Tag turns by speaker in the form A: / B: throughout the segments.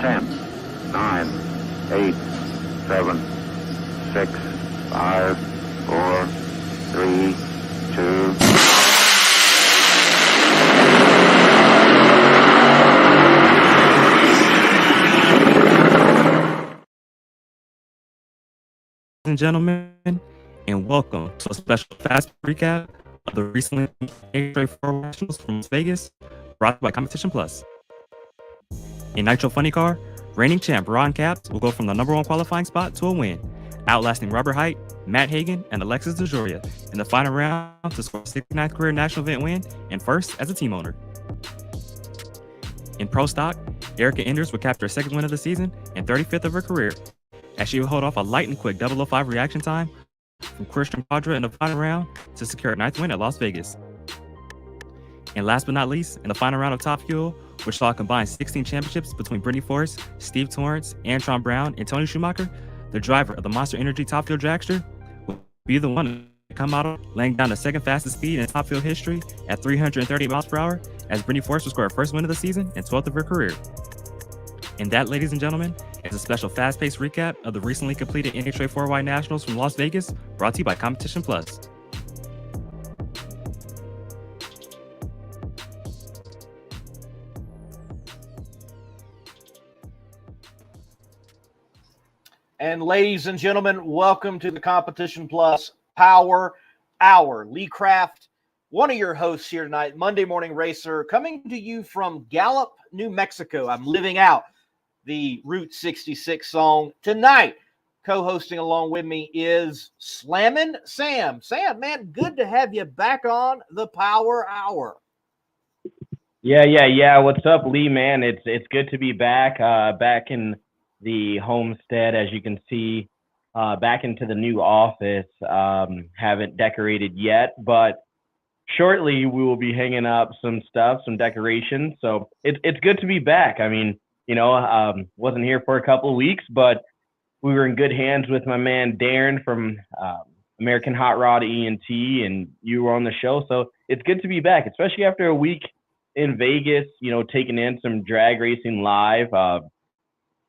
A: 10, 9, 8, 7, 6, 5, 4, 3, 2.
B: Ladies and gentlemen, and welcome to a special fast recap of the recently straightforward nationals from Las Vegas, brought by Competition Plus. In Nitro Funny Car, reigning champ Ron Capps will go from the number one qualifying spot to a win, outlasting Robert Height, Matt Hagan, and Alexis DeJoria in the final round to score a 69th career national event win and first as a team owner. In Pro Stock, Erica Enders would capture a second win of the season and 35th of her career, as she would hold off a light and quick 005 reaction time from Christian Quadra in the final round to secure a ninth win at Las Vegas. And last but not least, in the final round of Top Fuel, which saw a combined 16 championships between Brittany Forrest, Steve Torrence, Antron Brown, and Tony Schumacher, the driver of the Monster Energy Top Fuel dragster will be the one to come out laying down the second fastest speed in Top Fuel history at 330 miles per hour, as Brittany Forrest will score her first win of the season and 12th of her career. And that, ladies and gentlemen, is a special fast-paced recap of the recently completed NHRA 4Y Nationals from Las Vegas, brought to you by Competition Plus.
C: And ladies and gentlemen, welcome to the Competition Plus Power Hour. Lee Craft, one of your hosts here tonight, Monday Morning Racer, coming to you from Gallup, New Mexico. I'm living out the Route 66 song tonight. Co-hosting along with me is Slammin' Sam. Sam, man, good to have you back on the Power Hour.
D: Yeah. What's up, Lee, man? It's good to be back in the homestead, as you can see, back into the new office. Haven't decorated yet, but shortly we will be hanging up some stuff, some decorations. So it's good to be back. I mean, wasn't here for a couple of weeks, but we were in good hands with my man Darren from American Hot Rod ENT, and you were on the show. So it's good to be back, especially after a week in Vegas, taking in some drag racing live,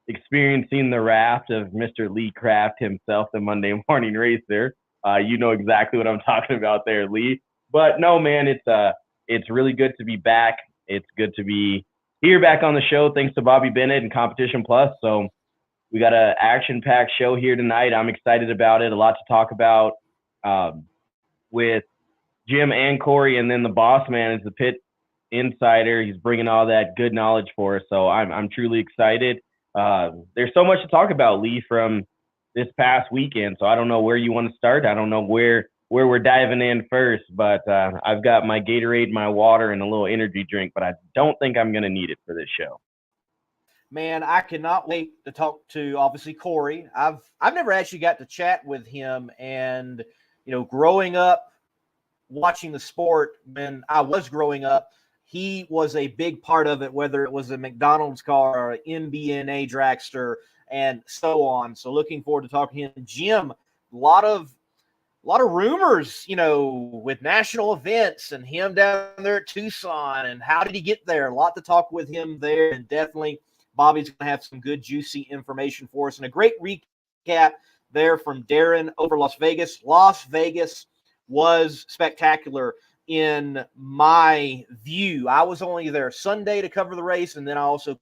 D: experiencing the raft of Mr. Lee Craft himself, the Monday Morning Racer. You know exactly what I'm talking about there, Lee. But no, man, it's really good to be back. It's good to be here back on the show, thanks to Bobby Bennett and Competition Plus. So we got an action-packed show here tonight. I'm excited about it. A lot to talk about with Jim and Cory, and then the boss man is the pit insider. He's bringing all that good knowledge for us. So I'm truly excited. There's so much to talk about, Lee, from this past weekend. So I don't know where you want to start. I don't know where we're diving in first, but I've got my Gatorade, my water, and a little energy drink, but I don't think I'm going to need it for this show.
C: Man, I cannot wait to talk to, obviously, Cory. I've never actually got to chat with him, and, growing up, watching the sport when I was growing up, he was a big part of it, whether it was a McDonald's car or an MBNA dragster and so on. So looking forward to talking to him. Jim, a lot of rumors, with national events and him down there at Tucson and how did he get there? A lot to talk with him there, and definitely Bobby's going to have some good, juicy information for us and a great recap there from Darren over Las Vegas. Las Vegas was spectacular in my view. I was only there Sunday to cover the race, and then I also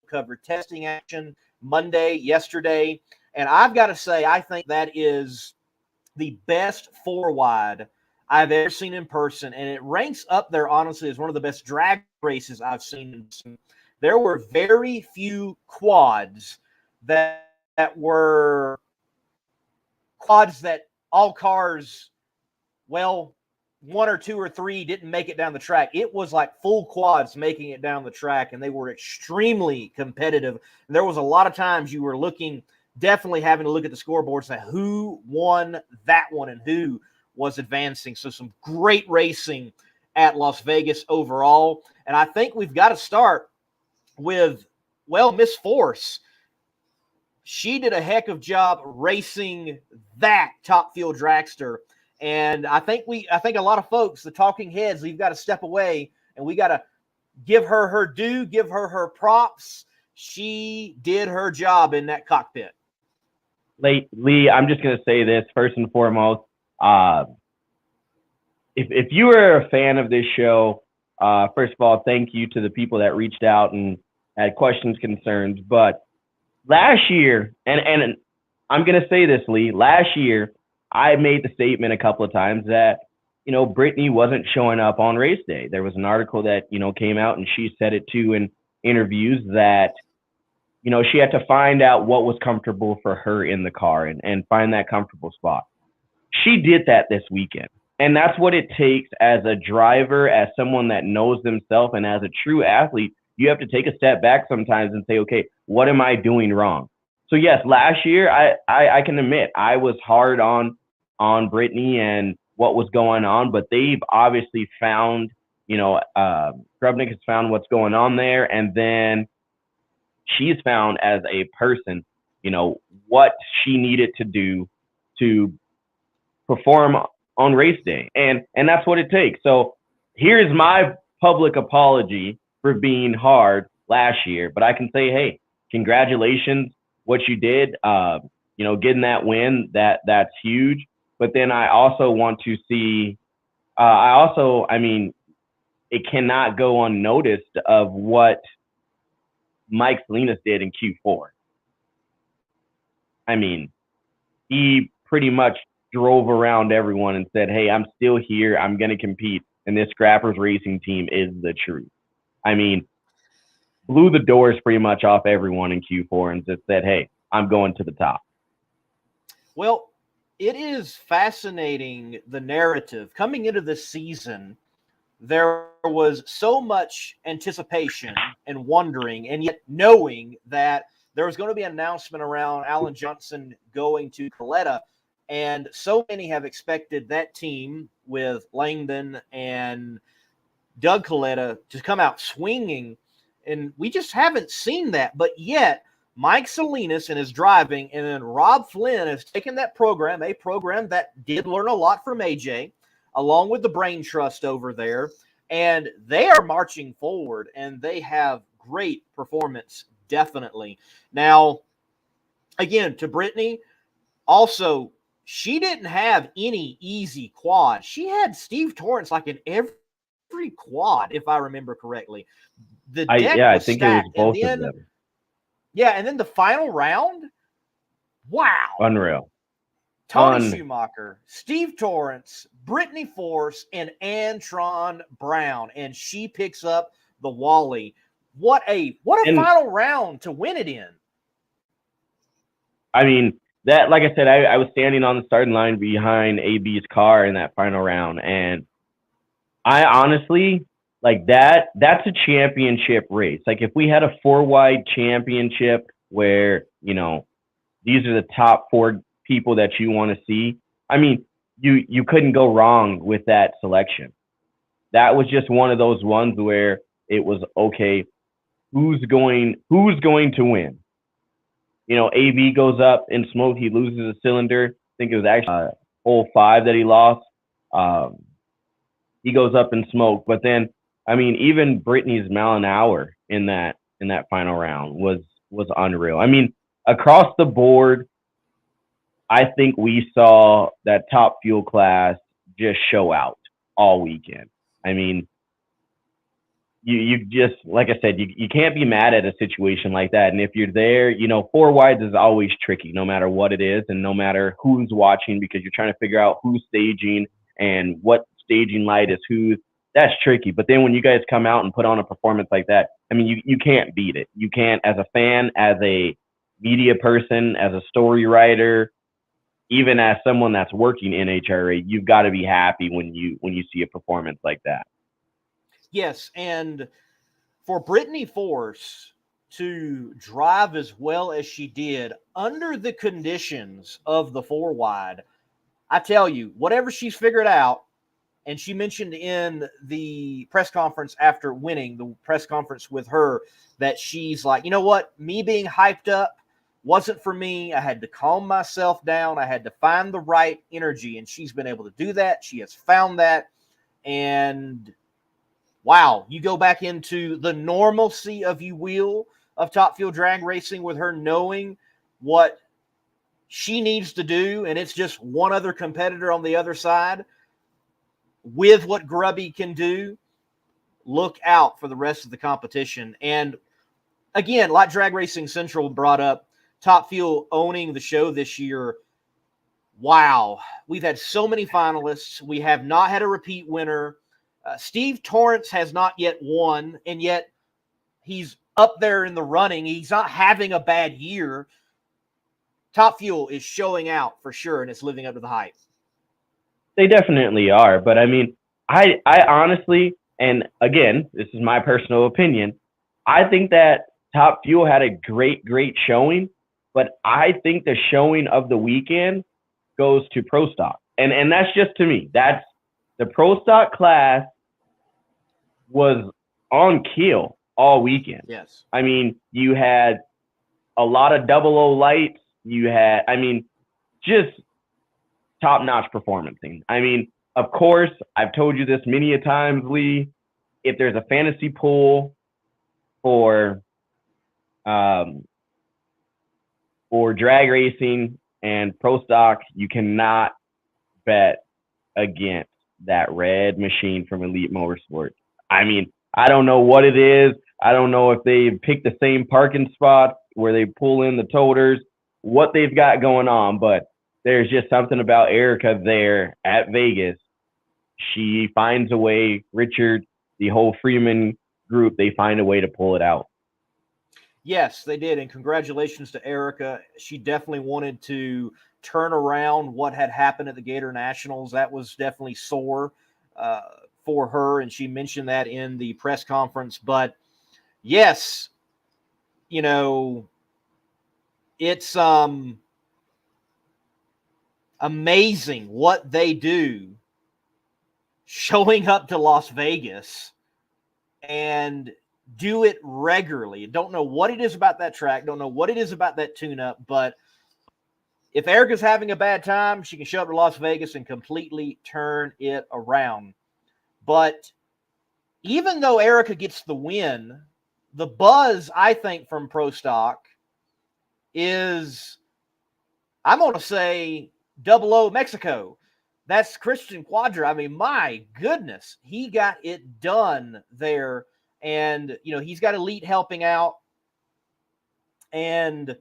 C: covered testing action Monday, yesterday. And I've got to say, I think that is the best four-wide I've ever seen in person, and it ranks up there, honestly, as one of the best drag races I've seen. There were very few quads that were quads that all cars, well, one or two or three didn't make it down the track. It was like full quads making it down the track, and they were extremely competitive. And there was a lot of times you were definitely having to look at the scoreboard and say who won that one and who was advancing. So some great racing at Las Vegas overall. And I think we've got to start with, Miss Force. She did a heck of a job racing that Top Fuel dragster. And I think a lot of folks, the talking heads, we've got to step away and we got to give her her due, give her her props. she did her job in that cockpit.
D: Lee, I'm just going to say this first and foremost. If you are a fan of this show, first of all, thank you to the people that reached out and had questions, concerns. But last year, and I'm going to say this, Lee, last year, I made the statement a couple of times that, Brittany wasn't showing up on race day. There was an article that, came out, and she said it too in interviews that, she had to find out what was comfortable for her in the car and find that comfortable spot. She did that this weekend. And that's what it takes as a driver, as someone that knows themselves, and as a true athlete. You have to take a step back sometimes and say, okay, what am I doing wrong? So yes, last year I can admit I was hard on Brittany and what was going on, but they've obviously found, Grubnick has found what's going on there, and then she's found as a person, what she needed to do to perform on race day, and that's what it takes. So here's my public apology for being hard last year, but I can say, hey, congratulations, what you did, getting that win, that's huge. But then I also want to see, it cannot go unnoticed of what Mike Salinas did in Q4. He pretty much drove around everyone and said, hey, I'm still here. I'm going to compete. And this Scrappers Racing team is the truth. Blew the doors pretty much off everyone in Q4 and just said, hey, I'm going to the top.
C: Well, it is fascinating, the narrative. Coming into this season, there was so much anticipation and wondering, and yet knowing that there was going to be an announcement around Alan Johnson going to Coletta. And so many have expected that team with Langdon and Doug Coletta to come out swinging. And we just haven't seen that. But yet, Mike Salinas and his driving, and then Rob Flynn has taken that program, a program that did learn a lot from AJ, along with the brain trust over there. And they are marching forward, and they have great performance, definitely. Now, again, to Brittany, also, she didn't have any easy quad. She had Steve Torrance like in every quad, if I remember correctly. The deck
D: I
C: was
D: think
C: stacked.
D: it was both of them.
C: Yeah, and then the final round, wow.
D: Unreal.
C: Tony Schumacher, Steve Torrance, Brittany Force, and Antron Brown. And she picks up the Wally. What a final round to win it in.
D: That, like I said, I was standing on the starting line behind AB's car in that final round, and I honestly, that's a championship race. Like, if we had a 4-wide championship where, these are the top 4 people that you want to see, you couldn't go wrong with that selection. That was just one of those ones where it was, okay, who's going to win? AB goes up in smoke. He loses a cylinder. I think it was actually hole 5 that he lost. He goes up in smoke. But then, even Brittany's mile an hour in that final round was unreal. Across the board, I think we saw that Top Fuel class just show out all weekend. You just, like I said, you can't be mad at a situation like that. And if you're there, 4 wides is always tricky, no matter what it is and no matter who's watching, because you're trying to figure out who's staging and what staging light is whose. That's tricky. But then when you guys come out and put on a performance like that, you can't beat it. You can't, as a fan, as a media person, as a story writer, even as someone that's working in HRA, you've got to be happy when you see a performance like that.
C: Yes, and for Brittany Force to drive as well as she did under the conditions of the 4-wide, I tell you, whatever she's figured out, and she mentioned in the press conference after winning, the press conference with her, that she's like, you know what, me being hyped up wasn't for me. I had to calm myself down. I had to find the right energy, and she's been able to do that. She has found that, and wow, you go back into the normalcy of, you will, of Top Fuel Drag Racing with her knowing what she needs to do, and it's just one other competitor on the other side. With what Grubby can do, look out for the rest of the competition. And again, like Drag Racing Central brought up, Top Fuel owning the show this year. Wow. We've had so many finalists. We have not had a repeat winner. Steve Torrance has not yet won, and yet he's up there in the running. He's not having a bad year. Top Fuel is showing out for sure, and it's living up to the hype.
D: They definitely are. But, I mean, I honestly, and again, this is my personal opinion, I think that Top Fuel had a great showing, but I think the showing of the weekend goes to Pro Stock. And that's just to me. That's the Pro Stock class was on kill all weekend.
C: Yes.
D: I mean, you had a lot of 00 lights. You had, I mean, just top-notch performancing. I mean, of course, I've told you this many a times, Lee, if there's a fantasy pool for drag racing and Pro Stock, you cannot bet against that red machine from Elite Motorsports. I mean, I don't know what it is. I don't know if they picked the same parking spot where they pull in the toters, what they've got going on, but there's just something about Erica there at Vegas. She finds a way. Richard, the whole Freeman group, they find a way to pull it out.
C: Yes, they did, and congratulations to Erica. She definitely wanted to turn around what had happened at the Gator Nationals. That was definitely sore for her, and she mentioned that in the press conference. But, yes, you know, it's amazing what they do showing up to Las Vegas and do it regularly. Don't know what it is about that track. Don't know what it is about that tune-up. But if Erica's having a bad time, she can show up to Las Vegas and completely turn it around. But even though Erica gets the win, the buzz, I think, from Pro Stock is, I'm going to say, 00 Mexico. That's Christian Quadra. I mean, my goodness, he got it done there. And, you know, he's got Elite helping out. And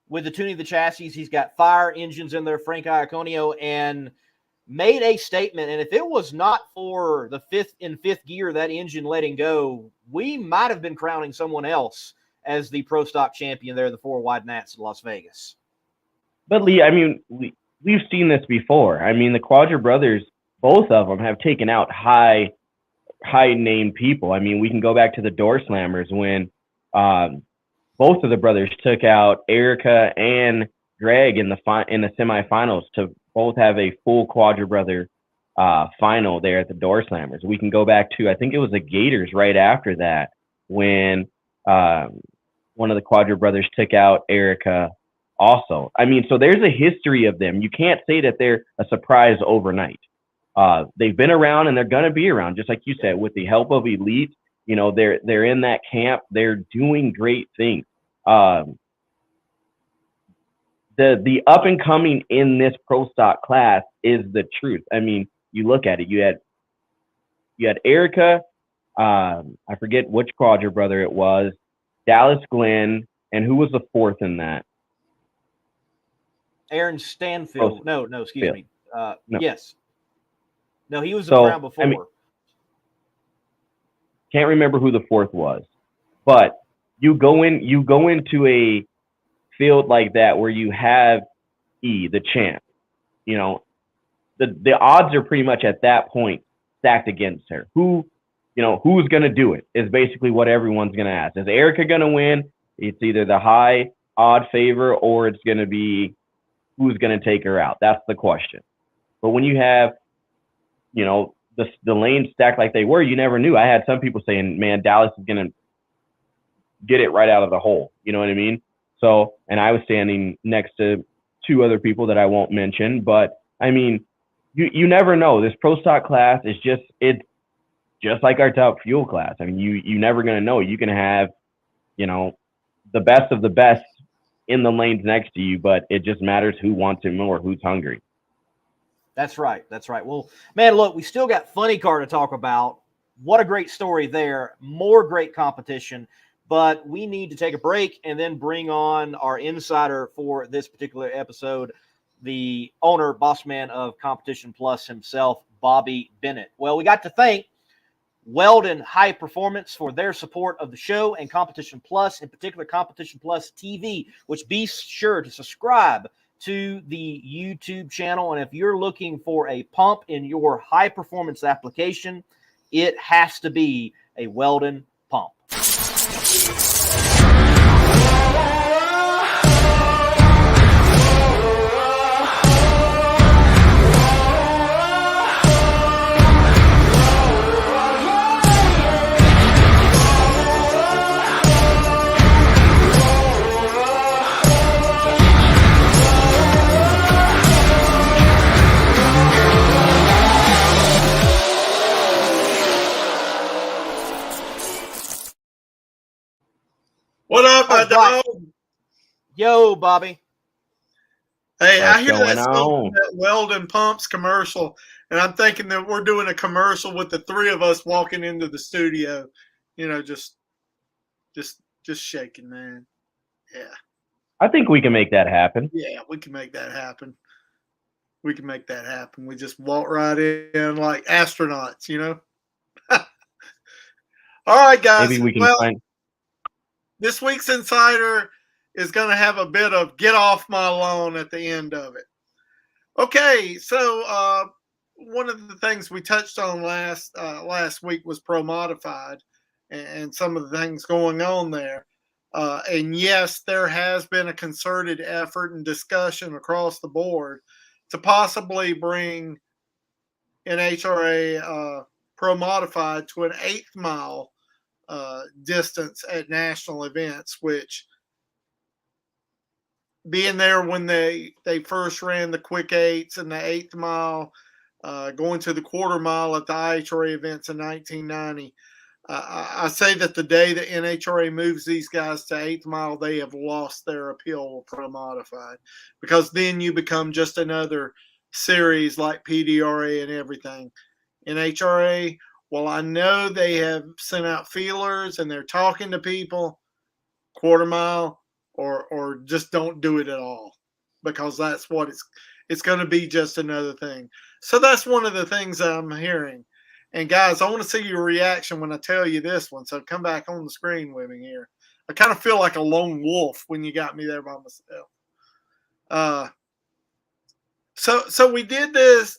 C: with the tuning of the chassis, he's got fire engines in there, Frank Iaconio, and made a statement. And if it was not for the fifth gear, that engine letting go, we might have been crowning someone else as the Pro Stock champion there, the 4 wide Nats in Las Vegas.
D: But Lee, I mean, we've seen this before. I mean, the Quadra brothers, both of them have taken out high name people. I mean, we can go back to the Door Slammers when both of the brothers took out Erica and Greg in the semifinals to both have a full Quadra brother final there at the Door Slammers. We can go back to, I think it was the Gators right after that when one of the Quadra brothers took out Erica also. I mean, so there's a history of them. You can't say that they're a surprise overnight. They've been around and they're going to be around, just like you said, with the help of Elite. You know, they're in that camp. They're doing great things. The up and coming in this Pro Stock class is the truth. I mean, you look at it. You had Erica. I forget which Quadra brother it was. Dallas Glenn, and who was the fourth in that?
C: Aaron Stanfield. No, excuse me.
D: No.
C: Yes. No, he was the round before.
D: I mean, can't remember who the fourth was, but you go into a field like that where you have the champ. You know, the odds are pretty much at that point stacked against her. Who's going to do it is basically what everyone's going to ask. Is Erica going to win? It's either the high odd favor or it's going to be who's going to take her out. That's the question. But when you have, you know, the lanes stacked like they were, you never knew. I had some people saying, man, Dallas is going to get it right out of the hole. You know what I mean? So, and I was standing next to 2 other people that I won't mention, but I mean, you never know. This Pro Stock class is it's just like our Top Fuel class. I mean, you never going to know. You can have, you know, the best of the best in the lanes next to you, but it just matters who wants it more, who's hungry.
C: That's right. That's right. Well, man, look, we still got Funny Car to talk about. What a great story there. More great competition. But we need to take a break and then bring on our insider for this particular episode, the owner, boss man of Competition Plus himself, Bobby Bennett. Well, we got to thank Weldon High Performance for their support of the show and Competition Plus, in particular Competition Plus TV, which be sure to subscribe to the YouTube channel. And if you're looking for a pump in your high performance application, it has to be a Weldon pump.
E: What up, my dog?
C: Yo, Bobby.
E: Hey,
D: What's
E: I hear
D: going
E: that Weldon Pumps commercial, and I'm thinking that we're doing a commercial with the three of us walking into the studio. You know, just shaking, man. Yeah.
D: I think we can make that happen.
E: Yeah, we can make that happen. We can make that happen. We just walk right in like astronauts, you know? All right, guys.
D: Maybe we can find.
E: This week's Insider is going to have a bit of get off my lawn at the end of it. Okay, so one of the things we touched on last week was Pro Modified and some of the things going on there. And yes, there has been a concerted effort and discussion across the board to possibly bring NHRA Pro Modified to an 8th mile distance at national events, which being there when they first ran the quick 8s and the 8th mile, going to the quarter mile at the IHRA events in 1990. I say that the day that NHRA moves these guys to 8th mile, they have lost their appeal with Pro Modified, because then you become just another series like PDRA and everything. NHRA, well, I know they have sent out feelers and they're talking to people, quarter mile or just don't do it at all, because that's what it's going to be, just another thing. So that's one of the things that I'm hearing. And guys, I want to see your reaction when I tell you this one. So come back on the screen with me here. I kind of feel like a lone wolf when you got me there by myself. So we did this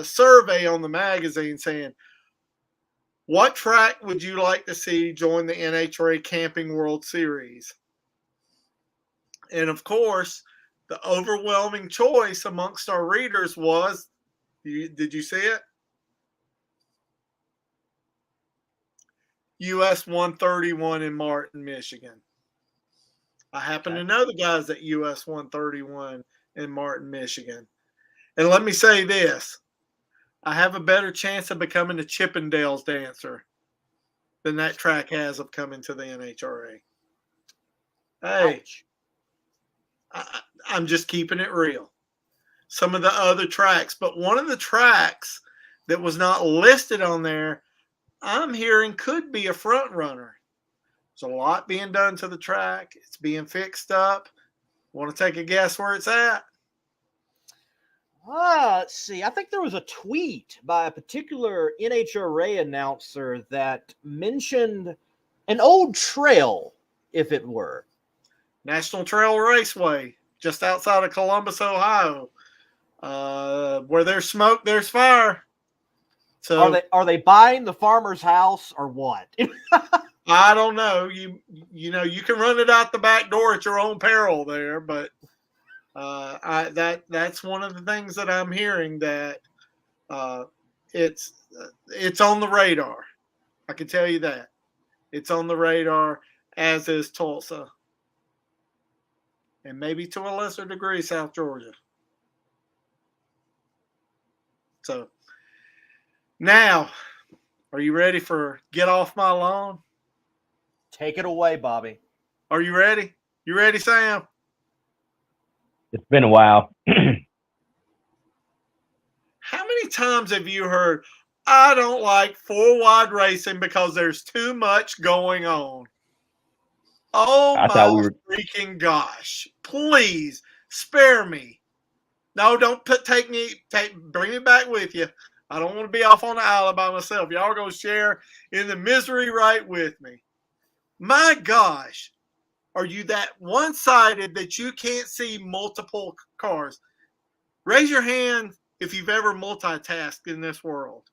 E: survey on the magazine saying, what track would you like to see join the NHRA Camping World Series? And of course, the overwhelming choice amongst our readers was, did you see it? US 131 in Martin, Michigan. I happen to know the guys at US 131 in Martin, Michigan. And let me say this. I have a better chance of becoming a Chippendales dancer than that track has of coming to the NHRA. Hey, I'm just keeping it real. Some of the other tracks, but one of the tracks that was not listed on there, I'm hearing could be a front runner. There's a lot being done to the track. It's being fixed up. Want to take a guess where it's at?
C: Let's see. I think there was a tweet by a particular NHRA announcer that mentioned an old trail, if it were.
E: National Trail Raceway, just outside of Columbus, Ohio. Where there's smoke, there's fire. So
C: are they buying the farmer's house or what?
E: I don't know. You know, you can run it out the back door at your own peril there, but that's one of the things that I'm hearing, that it's on the radar. I can tell you that. It's on the radar, as is Tulsa. And maybe to a lesser degree, South Georgia. So now, are you ready for Get Off My Lawn?
C: Take it away, Bobby.
E: Are you ready? You ready, Sam?
D: It's been a while.
E: How many times have you heard, I don't like four-wide racing because there's too much going on? Oh
D: I
E: my
D: thought we were.
E: freaking gosh. Please spare me. No, don't bring me back with you. I don't want to be off on the island by myself. Y'all are going to share in the misery right with me. My gosh. Are you that one-sided that you can't see multiple cars? Raise your hand if you've ever multitasked in this world.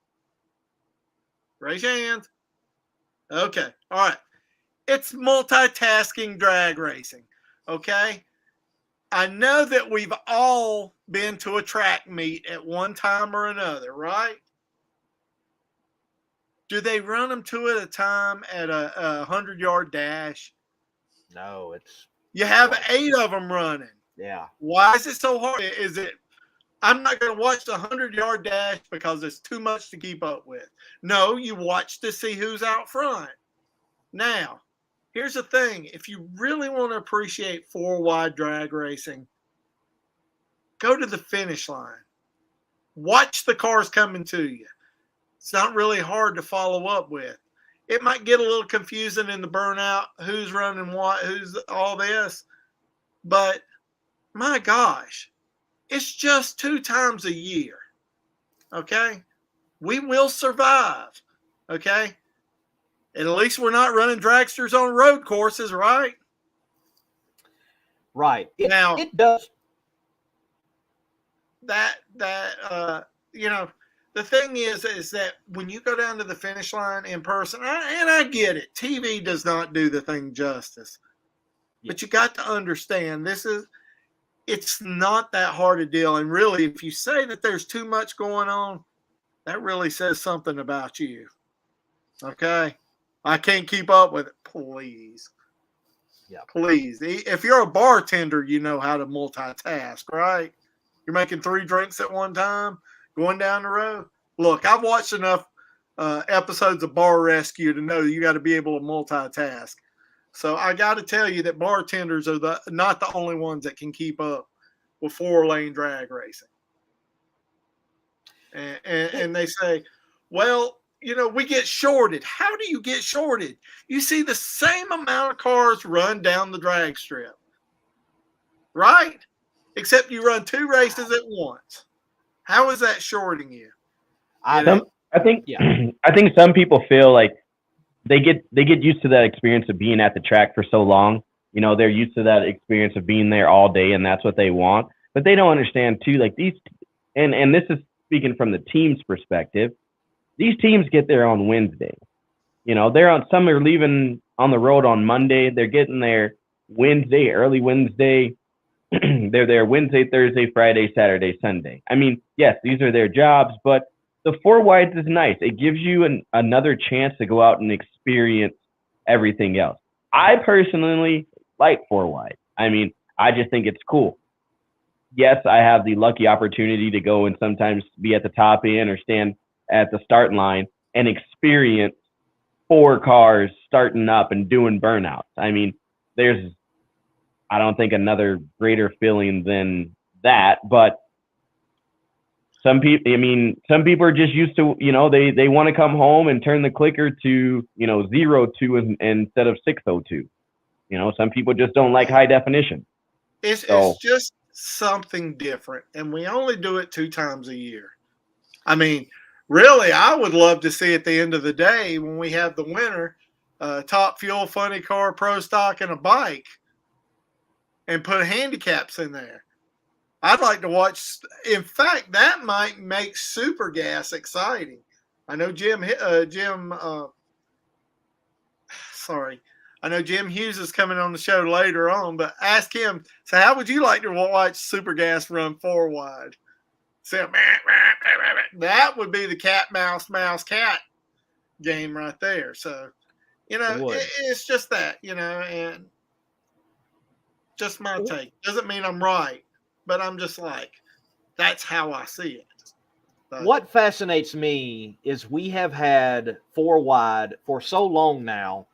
E: Raise your hand. Okay. All right. It's multitasking drag racing. Okay. I know that we've all been to a track meet at one time or another, right? Do they run them two at a time at a 100-yard dash?
C: No,
E: You have 8 of them running.
C: yeah.
E: Why is it so hard? Is it, I'm not going to watch the 100-yard dash because it's too much to keep up with? No, you watch to see who's out front. Now, here's the thing. If you really want to appreciate four-wide drag racing, go to the finish line. Watch the cars coming to you. It's not really hard to follow up with. It might get a little confusing in the burnout, who's running what, who's all this. But my gosh, it's just 2 times a year. Okay? We will survive. Okay? And at least we're not running dragsters on road courses, right?
C: Right.
E: Now,
C: it does.
E: You know, the thing is that when you go down to the finish line in person, and I get it, TV does not do the thing justice. But you got to understand, it's not that hard a deal. And really, if you say that there's too much going on, that really says something about you. Okay? I can't keep up with it. Please.
C: Yeah.
E: Please. If you're a bartender, you know how to multitask, right? You're making 3 drinks at one time, going down the road. Look, I've watched enough episodes of Bar Rescue to know you got to be able to multitask. So I got to tell you that bartenders are not the only ones that can keep up with 4-lane drag racing. And they say, well, you know, we get shorted. How do you get shorted? You see the same amount of cars run down the drag strip, right? Except you run 2 races at once. How is that shorting you?
D: I think I think some people feel like they get used to that experience of being at the track for so long. You know, they're used to that experience of being there all day, and that's what they want. But they don't understand too, like these, and this is speaking from the team's perspective. These teams get there on Wednesday. You know, some are leaving on the road on Monday. They're getting there Wednesday, early Wednesday. They're there Wednesday, Thursday, Friday, Saturday, Sunday. I mean, yes, these are their jobs, but the 4 wides is nice. It gives you another chance to go out and experience everything else. I personally like 4 wide. I mean, I just think it's cool. Yes, I have the lucky opportunity to go and sometimes be at the top end or stand at the start line and experience 4 cars starting up and doing burnouts. I mean, I don't think another greater feeling than that, but some people are just used to, you know, they want to come home and turn the clicker to, you know, 02 instead of 602. You know, some people just don't like high definition.
E: It's just something different, and we only do it 2 times a year. I mean, really, I would love to see at the end of the day when we have the winner, Top Fuel, Funny Car, Pro Stock, and a bike, and put handicaps in there. I'd like to watch. In fact, that might make Super Gas exciting. I know Jim Hughes is coming on the show later on, but ask him. So, how would you like to watch Super Gas run 4 wide? So, that would be the cat, mouse, cat game right there. So, you know, it's just that, you know, and just my take. Doesn't mean I'm right, but I'm just like, that's how I see it. But
C: what fascinates me is we have had 4 wide for so long now,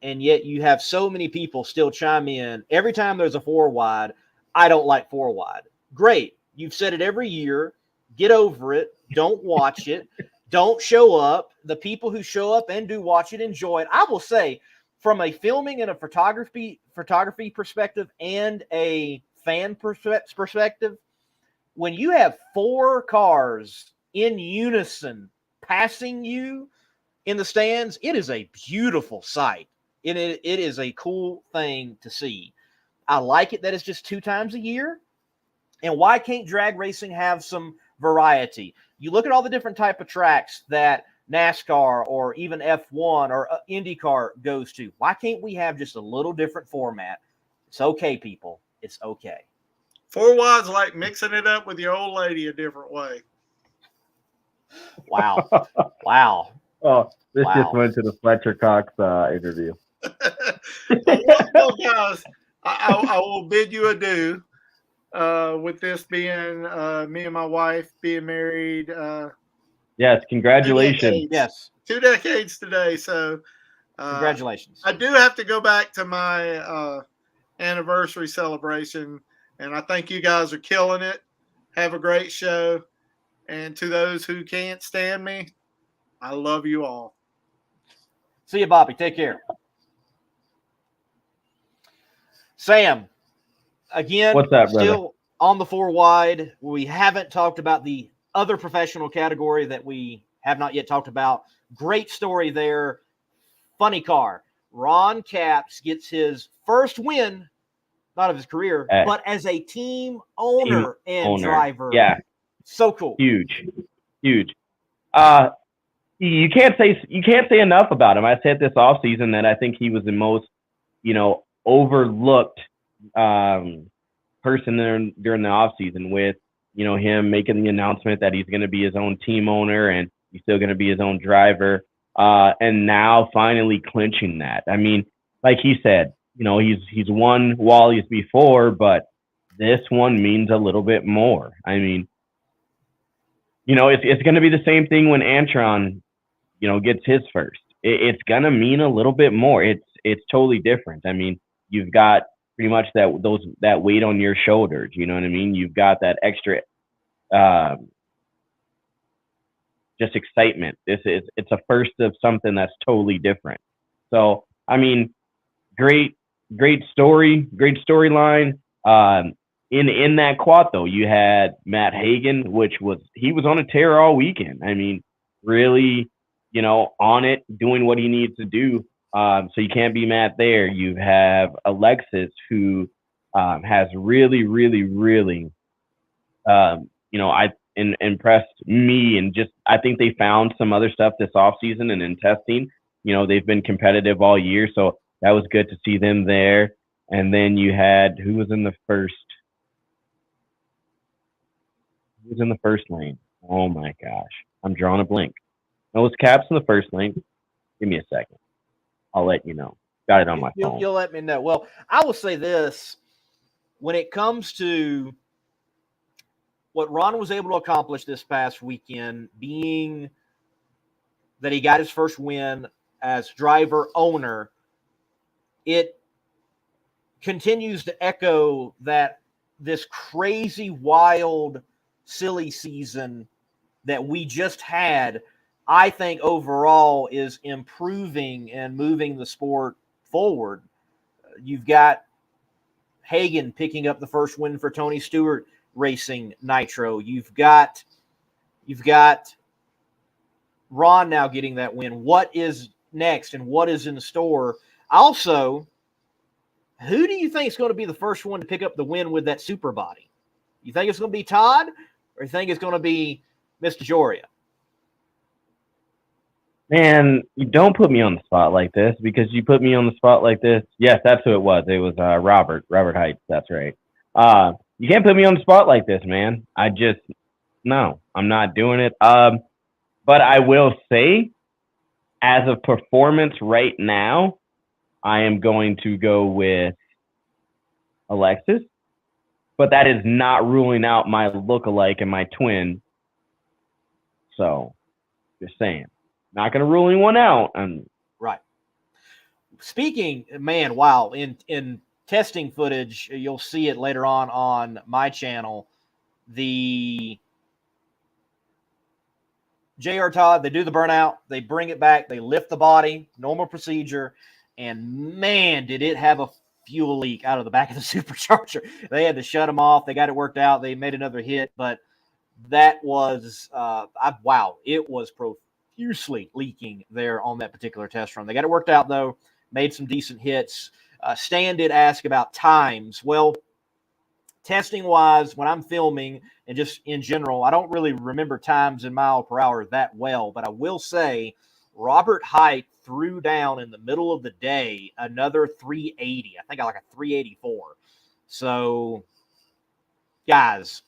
C: and yet you have so many people still chime in every time there's a 4-wide. I don't like 4-wide. Great. You've said it every year. Get over it. Don't watch it. Don't show up. The people who show up and do watch it enjoy it. I will say, from a filming and a photography perspective and a fan perspective, when you have 4 cars in unison passing you in the stands, it is a beautiful sight. It is a cool thing to see. I like it that it's just 2 times a year. And why can't drag racing have some variety? You look at all the different type of tracks that NASCAR or even F1 or IndyCar goes to. Why can't we have just a little different format? It's okay, people. It's okay.
E: 4-wide's like mixing it up with your old lady a different way.
C: Wow. Wow.
D: Oh, this
C: Wow.
D: just went to the Fletcher Cox interview.
E: Well, guys, I will bid you adieu. With this being me and my wife being married.
D: Yes, congratulations.
C: Yes.
E: 2 decades today. So
C: Congratulations.
E: I do have to go back to my anniversary celebration, and I think you guys are killing it. Have a great show. And to those who can't stand me, I love you all.
C: See you, Bobby. Take care. Sam, again,
D: What's up, brother?
C: still on the 4-wide. We haven't talked about the other professional category that we have not yet talked about. Great story there. Funny car. Ron Capps gets his first win, not of his career, but as a team owner and driver.
D: Yeah.
C: So cool.
D: Huge. You can't say enough about him. I said this offseason that I think he was the most, overlooked person during the offseason, with, him making the announcement that he's going to be his own team owner and he's still going to be his own driver. And now finally clinching that. I mean, like he said, he's won Wally's before, but this one means a little bit more. I mean, it's going to be the same thing when Antron, gets his first. It's going to mean a little bit more. It's totally different. I mean, you've got pretty much that weight on your shoulders. You know what I mean? You've got that extra, just excitement. It's a first of something that's totally different. So, I mean, great story, great storyline. In that quad though, you had Matt Hagan, he was on a tear all weekend. I mean, really, on it, doing what he needs to do. So you can't be mad there. You have Alexis, who has really, really, really, impressed me, and just I think they found some other stuff this offseason and in testing. They've been competitive all year, so that was good to see them there. And then you had who was in the first lane? Oh my gosh, I'm drawing a blank. It was Caps in the first lane. Give me a second. I'll let you know. Got it on my phone.
C: You'll let me know. Well, I will say this. When it comes to what Ron was able to accomplish this past weekend, being that he got his first win as driver owner, it continues to echo that this crazy, wild, silly season that we just had, I think overall is improving and moving the sport forward. You've got Hagan picking up the first win for Tony Stewart Racing Nitro. You've got Ron now getting that win. What is next and what is in store? Also, who do you think is going to be the first one to pick up the win with that super body? You think it's going to be Todd, or you think it's going to be Mr. Joria?
D: Man, you don't put me on the spot like this, because you put me on the spot like this. Yes, that's who it was. It was Robert Heights. That's right. You can't put me on the spot like this, man. No, I'm not doing it. But I will say, as of performance right now, I am going to go with Alexis. But that is not ruling out my lookalike and my twin. So, just saying. Not going to rule anyone out.
C: Right. speaking, man, wow! In testing footage, you'll see it later on my channel. The J.R. Todd, they do the burnout, they bring it back, they lift the body, normal procedure, and man, did it have a fuel leak out of the back of the supercharger. They had to shut them off. They got it worked out. They made another hit, but that was wow! It was profusely leaking there on that particular test run. They got it worked out though. Made some decent hits. Stan did ask about times. Well, testing wise, when I'm filming and just in general, I don't really remember times in mile per hour that well, but I will say Robert Height threw down in the middle of the day another 380. I think I like a 384. So, guys,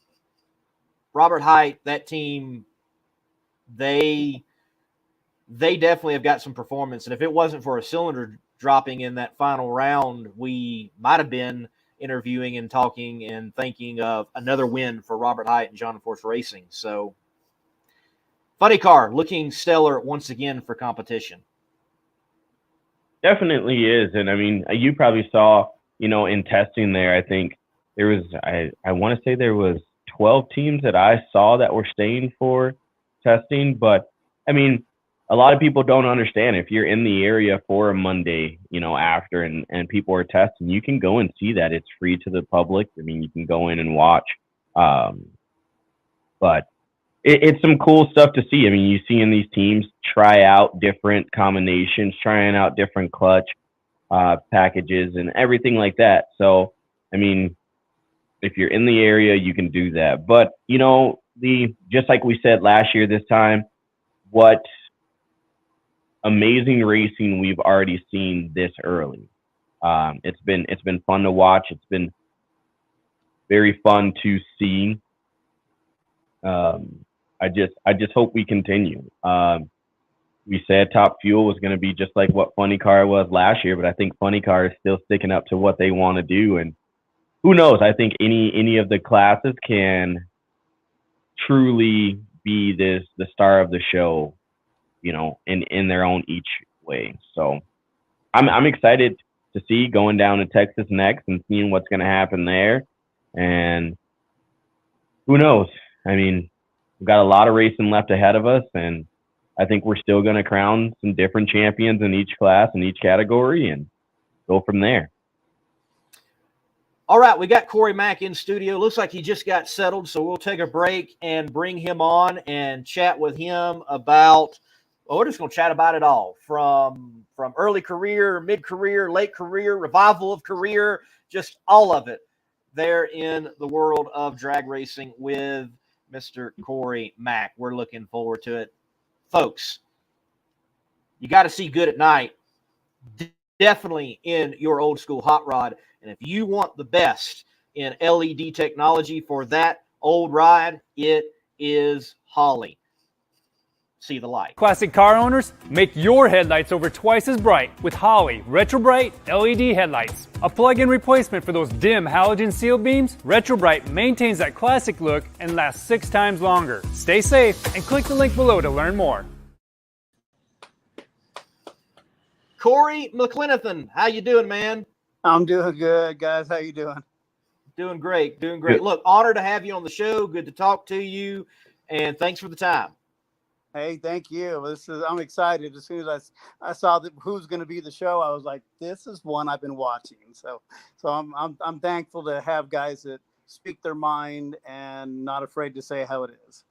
C: Robert Height, that team, they definitely have got some performance. And if it wasn't for a cylinder dropping in that final round, we might have been interviewing and talking and thinking of another win for Robert Height and John Force Racing. So, Funny Car looking stellar once again for competition.
D: Definitely is. And I mean, you probably saw, in testing there, I think there was, I want to say there was 12 teams that I saw that were staying for testing. But I mean, a lot of people don't understand if you're in the area for a Monday, after and people are testing, you can go and see that it's free to the public. I mean, you can go in and watch. But it's some cool stuff to see. I mean, you see in these teams try out different combinations, trying out different clutch packages and everything like that. So, I mean, if you're in the area, you can do that. But, just like we said last year, this time, what amazing racing we've already seen this early. It's been fun to watch. It's been very fun to see. I just hope we continue. We said Top Fuel was going to be just like what Funny Car was last year, but I think Funny Car is still sticking up to what they want to do. And who knows? I think any of the classes can truly be the star of the show, in their own each way. So I'm excited to see going down to Texas next and seeing what's going to happen there. And who knows? I mean, we've got a lot of racing left ahead of us, and I think we're still going to crown some different champions in each class, in each category, and go from there.
C: All right, we got Cory Mack in studio. Looks like he just got settled, so we'll take a break and bring him on and chat with him about – well, we're just going to chat about it all, from early career, mid-career, late career, revival of career, just all of it there in the world of drag racing with Mr. Cory Mack. We're looking forward to it. Folks, you got to see good at night, definitely in your old school hot rod. And if you want the best in LED technology for that old ride, it is Holley. See the light.
F: Classic car owners, make your headlights over twice as bright with Holley Retro Bright LED headlights. A plug-in replacement for those dim halogen seal beams, Retro Bright maintains that classic look and lasts 6 times longer. Stay safe and click the link below to learn more.
C: Cory McClenathan, how you doing, man?
G: I'm doing good, guys. How you doing?
C: Doing great, doing great. Look, honored to have you on the show. Good to talk to you, and thanks for the time.
G: Hey, thank you. I'm excited. As soon as I saw who's going to be the show, I was like, this is one I've been watching. So I'm thankful to have guys that speak their mind and not afraid to say how it is.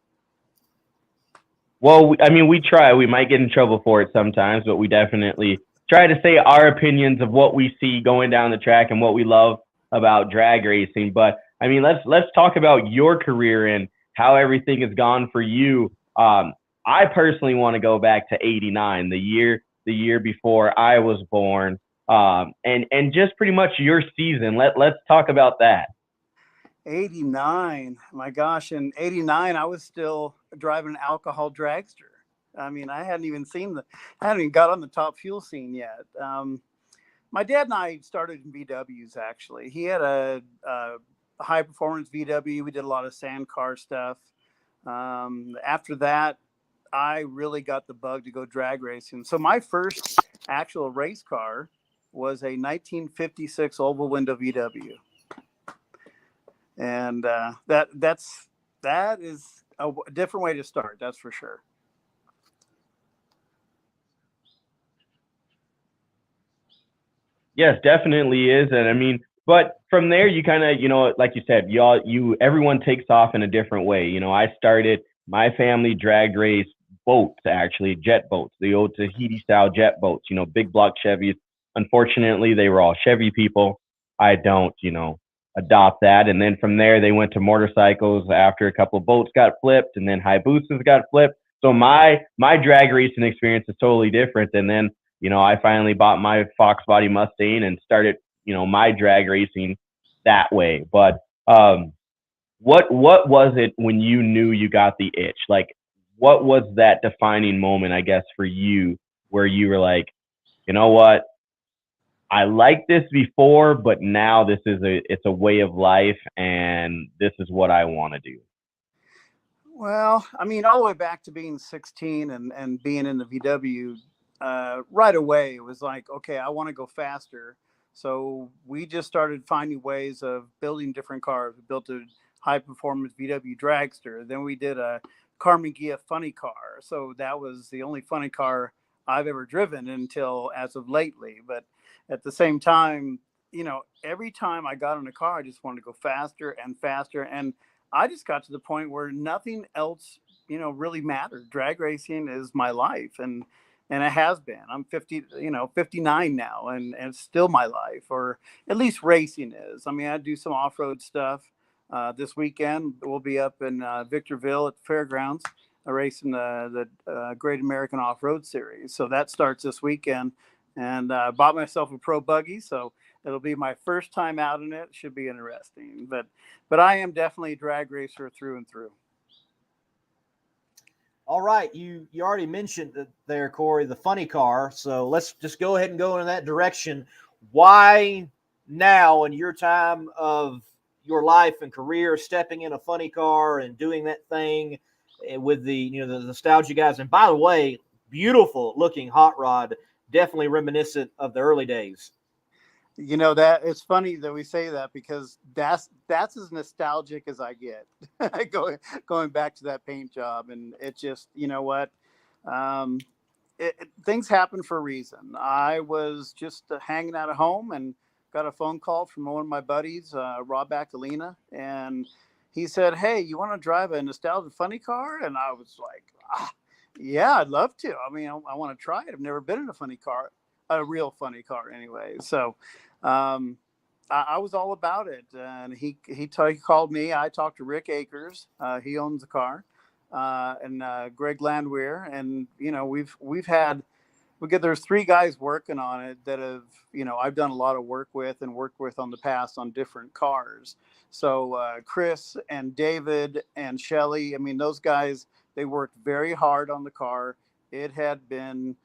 D: Well, we try. We might get in trouble for it sometimes, but we definitely try to say our opinions of what we see going down the track and what we love about drag racing. But I mean, let's talk about your career and how everything has gone for you. I personally want to go back to '89, the year before I was born, and just pretty much your season. Let's talk about that.
G: '89, my gosh! In '89, I was still driving an alcohol dragster. I mean, I hadn't even got on the Top Fuel scene yet. My dad and I started in VWs. Actually, he had a high performance VW. We did a lot of sand car stuff. After that, I really got the bug to go drag racing. So my first actual race car was a 1956 oval window VW, and that is a different way to start. That's for sure.
D: Yes, definitely is. And I mean, but from there, you kind of, like you said, everyone takes off in a different way. I started, my family drag race boats, actually, jet boats, the old Tahiti style jet boats, big block Chevys. Unfortunately, they were all Chevy people. I don't, adopt that. And then from there, they went to motorcycles after a couple of boats got flipped, and then Hayabusas got flipped. So my drag racing experience is totally different. And then I finally bought my Fox Body Mustang and started, my drag racing that way. But what was it when you knew you got the itch? Like, what was that defining moment, I guess, for you, where you were like, you know what? I liked this before, but now it's a way of life, and this is what I want to do.
G: Well, I mean, all the way back to being 16 and being in the VW, right away, it was like, okay, I want to go faster. So we just started finding ways of building different cars. We built a high performance VW dragster. Then we did a Carmen Ghia funny car. So that was the only funny car I've ever driven until as of lately. But at the same time, every time I got in a car, I just wanted to go faster and faster. And I just got to the point where nothing else, really mattered. Drag racing is my life. And it has been. I'm 59 now, and it's still my life, or at least racing is. I mean, I do some off-road stuff. This weekend, we'll be up in Victorville at the fairgrounds, racing the Great American Off-Road Series. So that starts this weekend, and bought myself a pro buggy, so it'll be my first time out in it. Should be interesting, but I am definitely a drag racer through and through.
C: All right, you already mentioned it there, Cory, the funny car. So let's just go ahead and go in that direction. Why now, in your time of your life and career, stepping in a funny car and doing that thing with the the nostalgia guys? And by the way, beautiful looking hot rod, definitely reminiscent of the early days.
G: That it's funny that we say that, because that's as nostalgic as I get. going back to that paint job, and it just, what, things happen for a reason. I was just hanging out at home and got a phone call from one of my buddies, Rob Acalina, and he said, "Hey, you want to drive a nostalgia funny car?" And I was like, "Yeah, I'd love to. I mean, I want to try it. I've never been in a funny car." A real funny car anyway. So I was all about it. And he called me. I talked to Rick Akers. He owns the car, and Greg Landwehr. And, there's 3 guys working on it that have, I've done a lot of work with on the past on different cars. So Chris and David and Shelly, I mean, those guys, they worked very hard on the car. It had been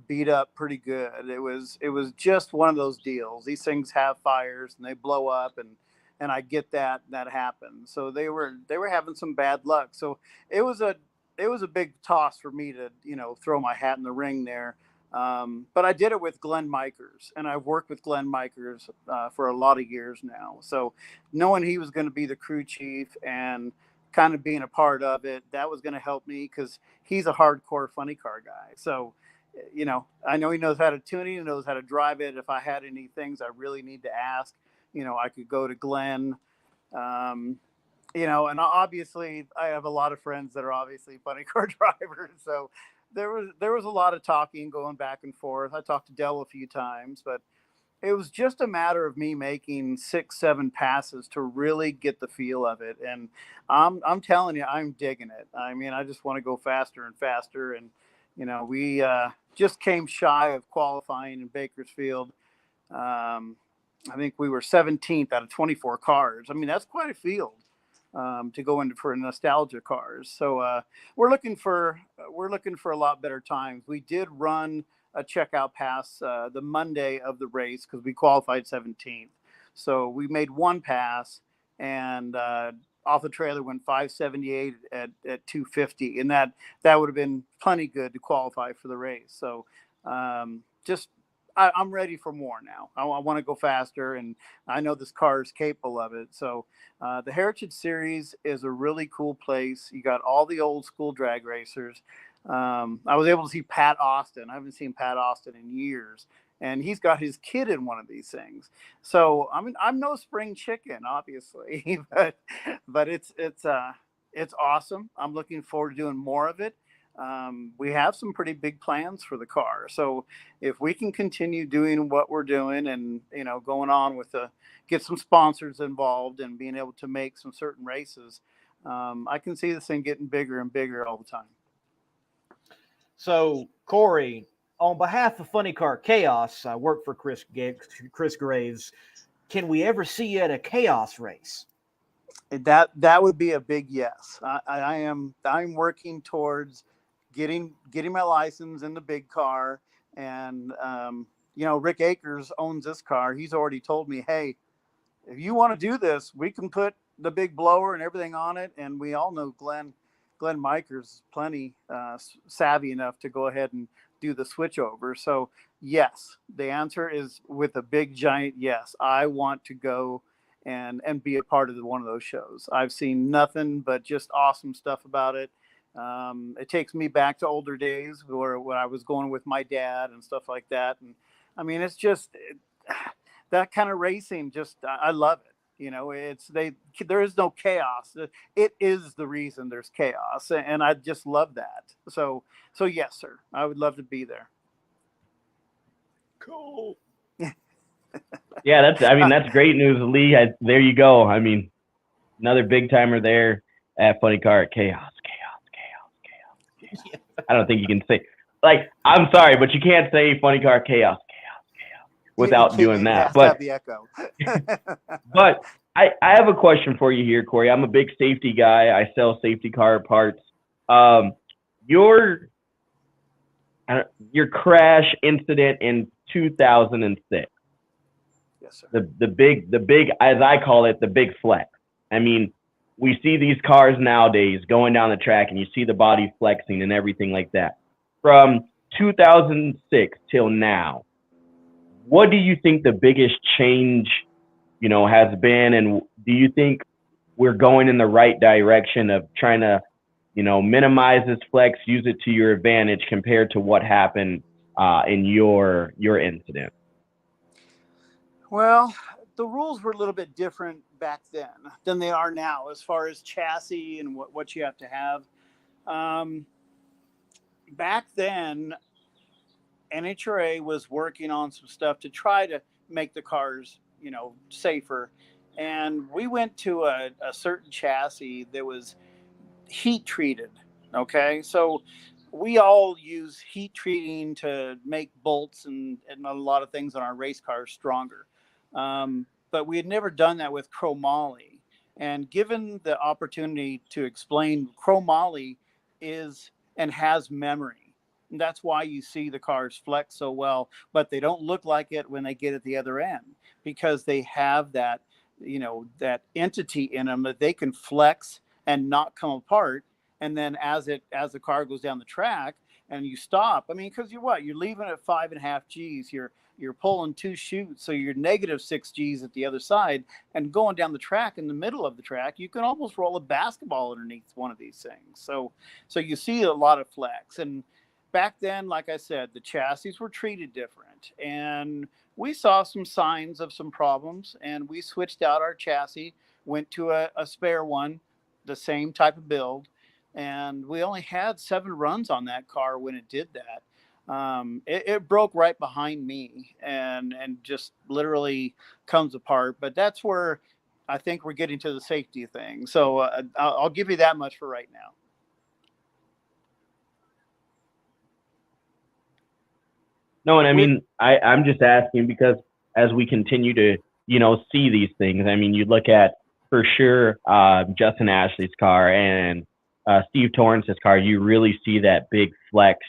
G: beat up pretty good. It was just one of those deals. These things have fires and they blow up, and I get that happens. So they were having some bad luck. So it was a big toss for me to, throw my hat in the ring there. But I did it with Glenn Mikers, and I've worked with Glenn Mikers for a lot of years now. So knowing he was going to be the crew chief and kind of being a part of it, that was going to help me, because he's a hardcore funny car guy. So I know he knows how to tune it, he knows how to drive it. If I had any things I really need to ask, I could go to Glenn. And obviously I have a lot of friends that are obviously funny car drivers. So there was a lot of talking going back and forth. I talked to Dell a few times, but it was just a matter of me making 6-7 passes to really get the feel of it. And I'm telling you, I'm digging it. I mean, I just want to go faster and faster. And, we just came shy of qualifying in Bakersfield. I think we were 17th out of 24 cars. I mean, that's quite a field to go into for nostalgia cars. So we're looking for a lot better times. We did run a checkout pass the Monday of the race, because we qualified 17th. So we made one pass, and off the trailer went 578 at 250, and that would have been plenty good to qualify for the race. So I'm ready for more now. I want to go faster, and I know this car is capable of it. So the Heritage Series is a really cool place. You got all the old school drag racers. I was able to see Pat Austin. I haven't seen Pat Austin in years, and he's got his kid in one of these things. So I mean, I'm no spring chicken, obviously, but it's awesome. I'm looking forward to doing more of it. We have some pretty big plans for the car. So if we can continue doing what we're doing and, going on with get some sponsors involved and being able to make some certain races, I can see this thing getting bigger and bigger all the time.
C: So, Cory, on behalf of Funny Car Chaos, I work for Chris Graves. Can we ever see you at a chaos race?
G: That would be a big yes. I'm working towards getting my license in the big car, and Rick Akers owns this car. He's already told me, hey, if you want to do this, we can put the big blower and everything on it. And we all know Glenn Miker's plenty savvy enough to go ahead and do the switch over. So yes, the answer is with a big giant yes. I want to go and be a part of one of those shows. I've seen nothing but just awesome stuff about it. It takes me back to older days when I was going with my dad and stuff like that. And I mean, it's just that kind of racing. I love it. There is no chaos. It is the reason there's chaos. And I just love that. So yes, sir, I would love to be there.
C: Cool.
D: Yeah, that's great news, Lee. There you go. I mean, another big timer there at Funny Car Chaos.
C: Yeah.
D: I don't think you can say, I'm sorry, but you can't say Funny Car Chaos without doing that. But
G: the echo.
D: but I have a question for you here, Cory. I'm a big safety guy. I sell safety car parts. Your crash incident in 2006.
G: Yes, sir.
D: The big, as I call it, the big flex. I mean, we see these cars nowadays going down the track and you see the body flexing and everything like that. From 2006 till now, what do you think the biggest change, has been? And do you think we're going in the right direction of trying to, minimize this flex, use it to your advantage compared to what happened in your incident?
G: Well, the rules were a little bit different back then than they are now as far as chassis and what you have to have. Back then, NHRA was working on some stuff to try to make the cars, safer. And we went to a certain chassis that was heat treated. Okay. So we all use heat treating to make bolts and a lot of things on our race cars stronger. But we had never done that with chromoly. And given the opportunity to explain, chromoly is and has memory. And that's why you see the cars flex so well, but they don't look like it when they get at the other end, because they have that, that entity in them that they can flex and not come apart. And then as the car goes down the track and you stop, I mean, because you're leaving at 5.5 G's, you're pulling 2 chutes, so you're -6 G's at the other side, and going down the track in the middle of the track, you can almost roll a basketball underneath one of these things. So you see a lot of flex. And back then, like I said, the chassis were treated different, and we saw some signs of some problems, and we switched out our chassis, went to a spare one, the same type of build, and we only had 7 runs on that car when it did that. It broke right behind me and just literally comes apart. But that's where I think we're getting to the safety thing. So I'll give you that much for right now.
D: No, and I mean, I'm just asking because as we continue to, see these things, I mean, you look at, for sure, Justin Ashley's car and Steve Torrance's car, you really see that big flex,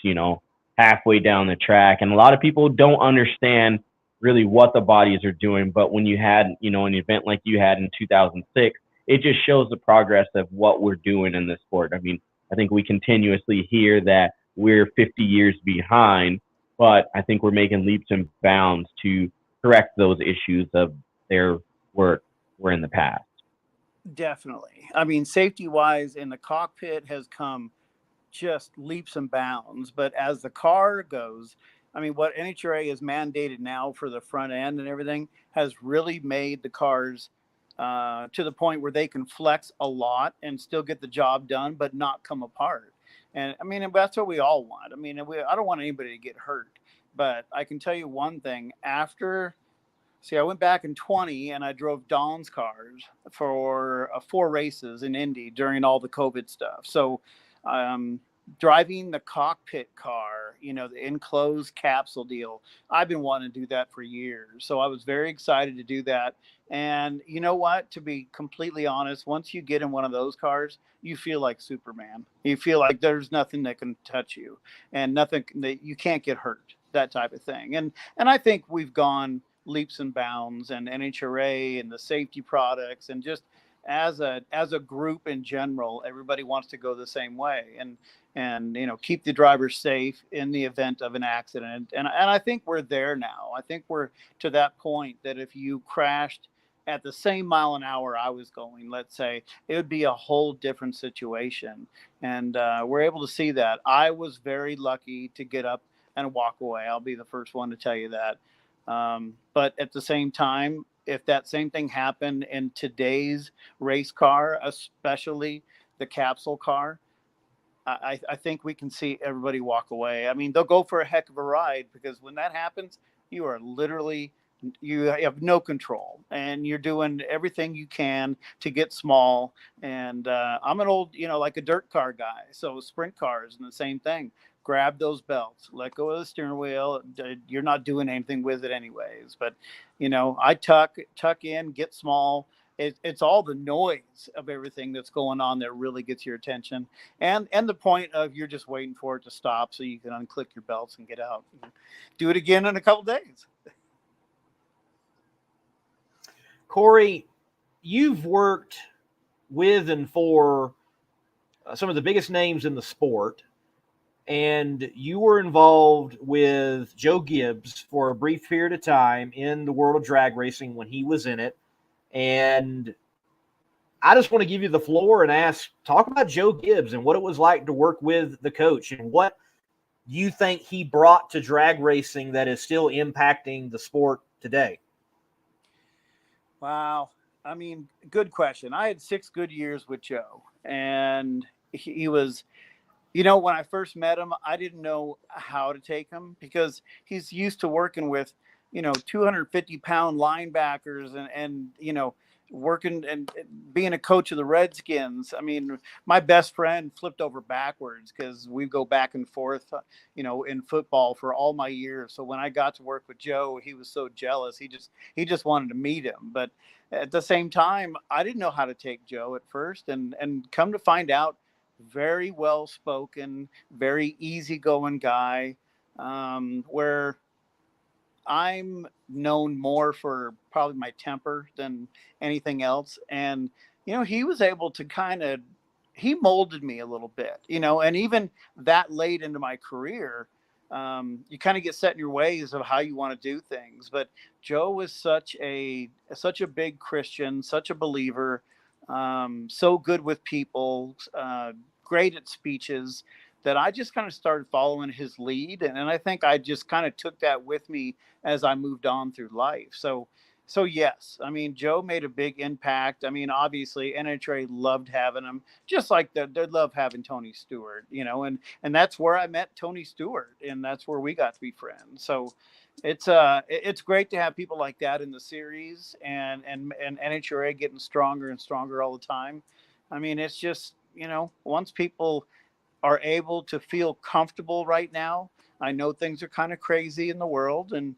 D: halfway down the track. And a lot of people don't understand really what the bodies are doing. But when you had, an event like you had in 2006, it just shows the progress of what we're doing in this sport. I mean, I think we continuously hear that we're 50 years behind. but I think we're making leaps and bounds to correct those issues of their work were in the past.
G: Definitely. I mean, safety wise in the cockpit has come just leaps and bounds. But as the car goes, I mean, what NHRA has mandated now for the front end and everything has really made the cars to the point where they can flex a lot and still get the job done, but not come apart. And I mean, that's what we all want. I mean, I don't want anybody to get hurt. But I can tell you one thing I went back in 20 and I drove Don's cars for 4 races in Indy during all the COVID stuff. So, driving the cockpit car, the enclosed capsule deal, I've been wanting to do that for years. So I was very excited to do that. And you know what? To be completely honest, once you get in one of those cars, you feel like Superman. You feel like there's nothing that can touch you and nothing that you can't get hurt, that type of thing. And I think we've gone leaps and bounds, and NHRA and the safety products, and just as a group in general, everybody wants to go the same way and keep the drivers safe in the event of an accident. And I think we're there now. I think we're to that point that if you crashed at the same mile an hour I was going, let's say, it would be a whole different situation. And we're able to see that. I was very lucky to get up and walk away. I'll be the first one to tell you that. But at the same time, if that same thing happened in today's race car, especially the capsule car, I think we can see everybody walk away. I mean, they'll go for a heck of a ride, because when that happens, you have no control, and you're doing everything you can to get small. And I'm an old, like a dirt car guy. So sprint cars and the same thing. Grab those belts, let go of the steering wheel. You're not doing anything with it anyways. But, I tuck in, get small. It's all the noise of everything that's going on that really gets your attention. And the point of you're just waiting for it to stop so you can unclick your belts and get out. Do it again in a couple days.
C: Cory, you've worked with and for some of the biggest names in the sport, and you were involved with Joe Gibbs for a brief period of time in the world of drag racing when he was in it. And I just want to give you the floor and talk about Joe Gibbs and what it was like to work with the coach and what you think he brought to drag racing that is still impacting the sport today.
G: Wow. I mean, good question. I had 6 good years with Joe, and he was, when I first met him, I didn't know how to take him, because he's used to working with, 250-pound linebackers and working and being a coach of the Redskins. I mean, my best friend flipped over backwards because we go back and forth, in football for all my years. So when I got to work with Joe, he was so jealous. He just wanted to meet him. But at the same time, I didn't know how to take Joe at first, and come to find out, very well spoken, very easygoing guy, where I'm known more for probably my temper than anything else. And, he was able to he molded me a little bit, and even that late into my career, you kind of get set in your ways of how you want to do things. But Joe was such a big Christian, such a believer, so good with people, great at speeches, that I just kind of started following his lead. And I think I just kind of took that with me as I moved on through life. So yes, I mean, Joe made a big impact. I mean, obviously NHRA loved having him, just like they love having Tony Stewart, and that's where I met Tony Stewart, and that's where we got to be friends. So it's great to have people like that in the series, and NHRA getting stronger and stronger all the time. I mean, it's just, once people are able to feel comfortable right now. I know things are kind of crazy in the world, and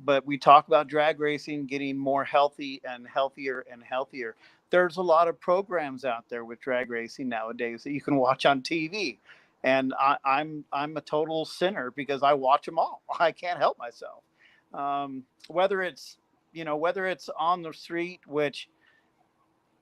G: but we talk about drag racing getting more healthy and healthier and healthier. There's a lot of programs out there with drag racing nowadays that you can watch on TV, and I'm a total sinner because I watch them all. I can't help myself. Whether it's on the street, which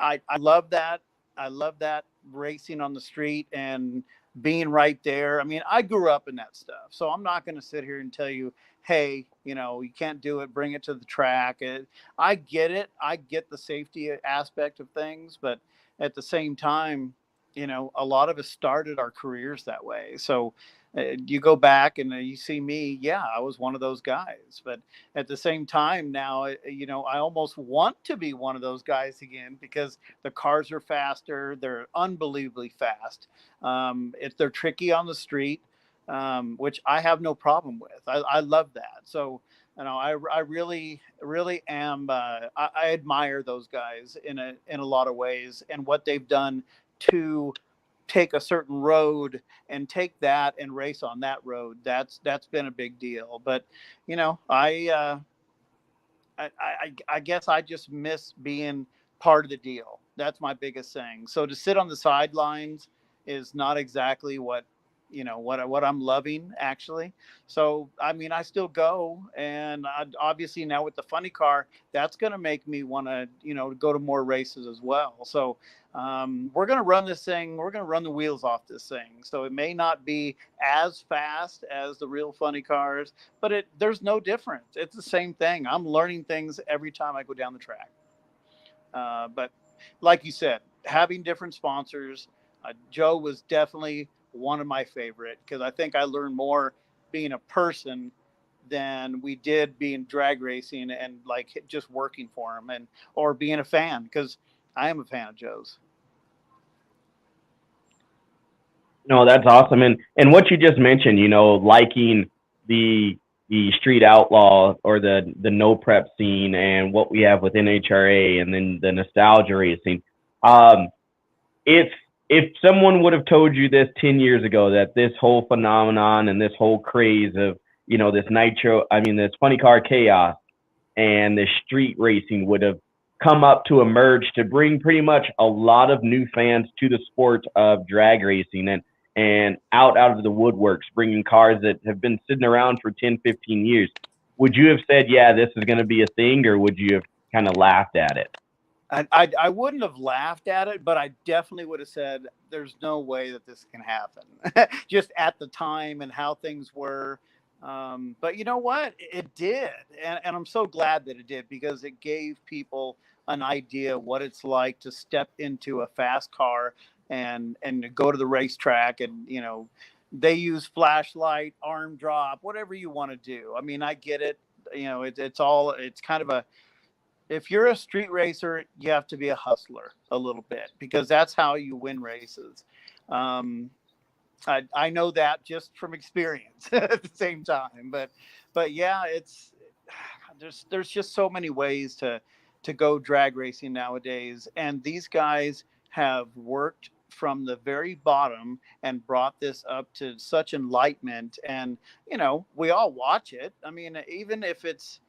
G: I love that. I love that, racing on the street, and being right there. I mean, I grew up in that stuff, so I'm not going to sit here and tell you, hey, you can't do it, bring it to the track. I get it. I get the safety aspect of things, but at the same time, a lot of us started our careers that way. So you go back and you see me, yeah, I was one of those guys. But at the same time now, I almost want to be one of those guys again because the cars are faster. They're unbelievably fast. If they're tricky on the street, which I have no problem with. I love that. So, I really, really am. I admire those guys in a lot of ways, and what they've done to take a certain road and take that and race on that road. That's been a big deal. But I guess I just miss being part of the deal. That's my biggest thing. So to sit on the sidelines is not exactly what what I'm loving, actually. So I mean, I still go, and obviously now with the funny car, that's going to make me want to go to more races as well. So we're going to run this thing. We're going to run the wheels off this thing. So it may not be as fast as the real funny cars, but there's no difference. It's the same thing. I'm learning things every time I go down the track. But like you said, having different sponsors, Joe was definitely one of my favorite because I think I learned more being a person than we did being drag racing and like just working for him or being a fan, because I am a fan of Joe's.
D: No, that's awesome. And what you just mentioned, liking the street outlaw or the no prep scene and what we have with NHRA and then the nostalgia racing. If someone would have told you this 10 years ago, that this whole phenomenon and this whole craze of, this funny car chaos and the street racing would have come up to emerge to bring pretty much a lot of new fans to the sport of drag racing and out of the woodworks, bringing cars that have been sitting around for 10, 15 years, would you have said, yeah, this is going to be a thing, or would you have kind of laughed at it?
G: I wouldn't have laughed at it, but I definitely would have said, there's no way that this can happen just at the time and how things were. But you know what? It did. And I'm so glad that it did, because it gave people an idea what it's like to step into a fast car and go to the racetrack. And, they use flashlight, arm drop, whatever you want to do. I mean, I get it. It's kind of if you're a street racer, you have to be a hustler a little bit, because that's how you win races. I know that just from experience at the same time, but yeah, there's just so many ways to go drag racing nowadays. And these guys have worked from the very bottom and brought this up to such enlightenment. And, we all watch it. I mean, even if it's,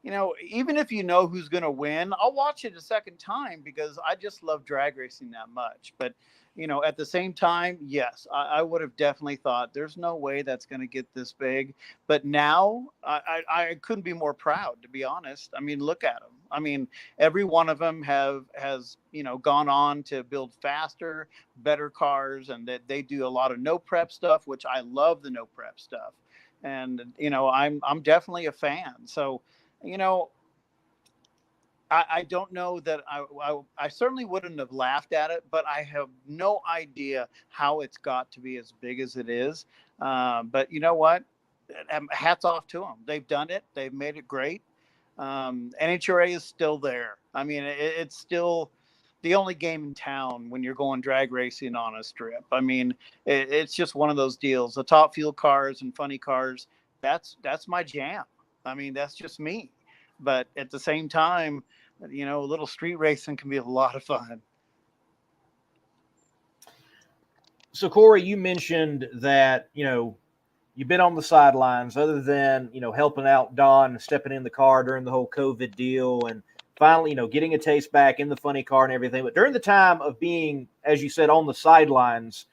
G: even if who's going to win, I'll watch it a second time because I just love drag racing that much. But, at the same time, yes, I would have definitely thought there's no way that's going to get this big. But now I couldn't be more proud, to be honest. I mean, look at them. I mean, every one of them has gone on to build faster, better cars, and that they do a lot of no prep stuff, which I love the no prep stuff. And, I'm definitely a fan. So, I don't know that I certainly wouldn't have laughed at it, but I have no idea how it's got to be as big as it is. But you know what? Hats off to them. They've done it. They've made it great. NHRA is still there. I mean, it's still the only game in town when you're going drag racing on a strip. I mean, it's just one of those deals. The top fuel cars and funny cars, that's my jam. I mean, that's just me. But at the same time, a little street racing can be a lot of fun.
C: So, Cory, you mentioned that, you've been on the sidelines other than, helping out Don and stepping in the car during the whole COVID deal and finally, getting a taste back in the funny car and everything. But during the time of being, as you said, on the sidelines,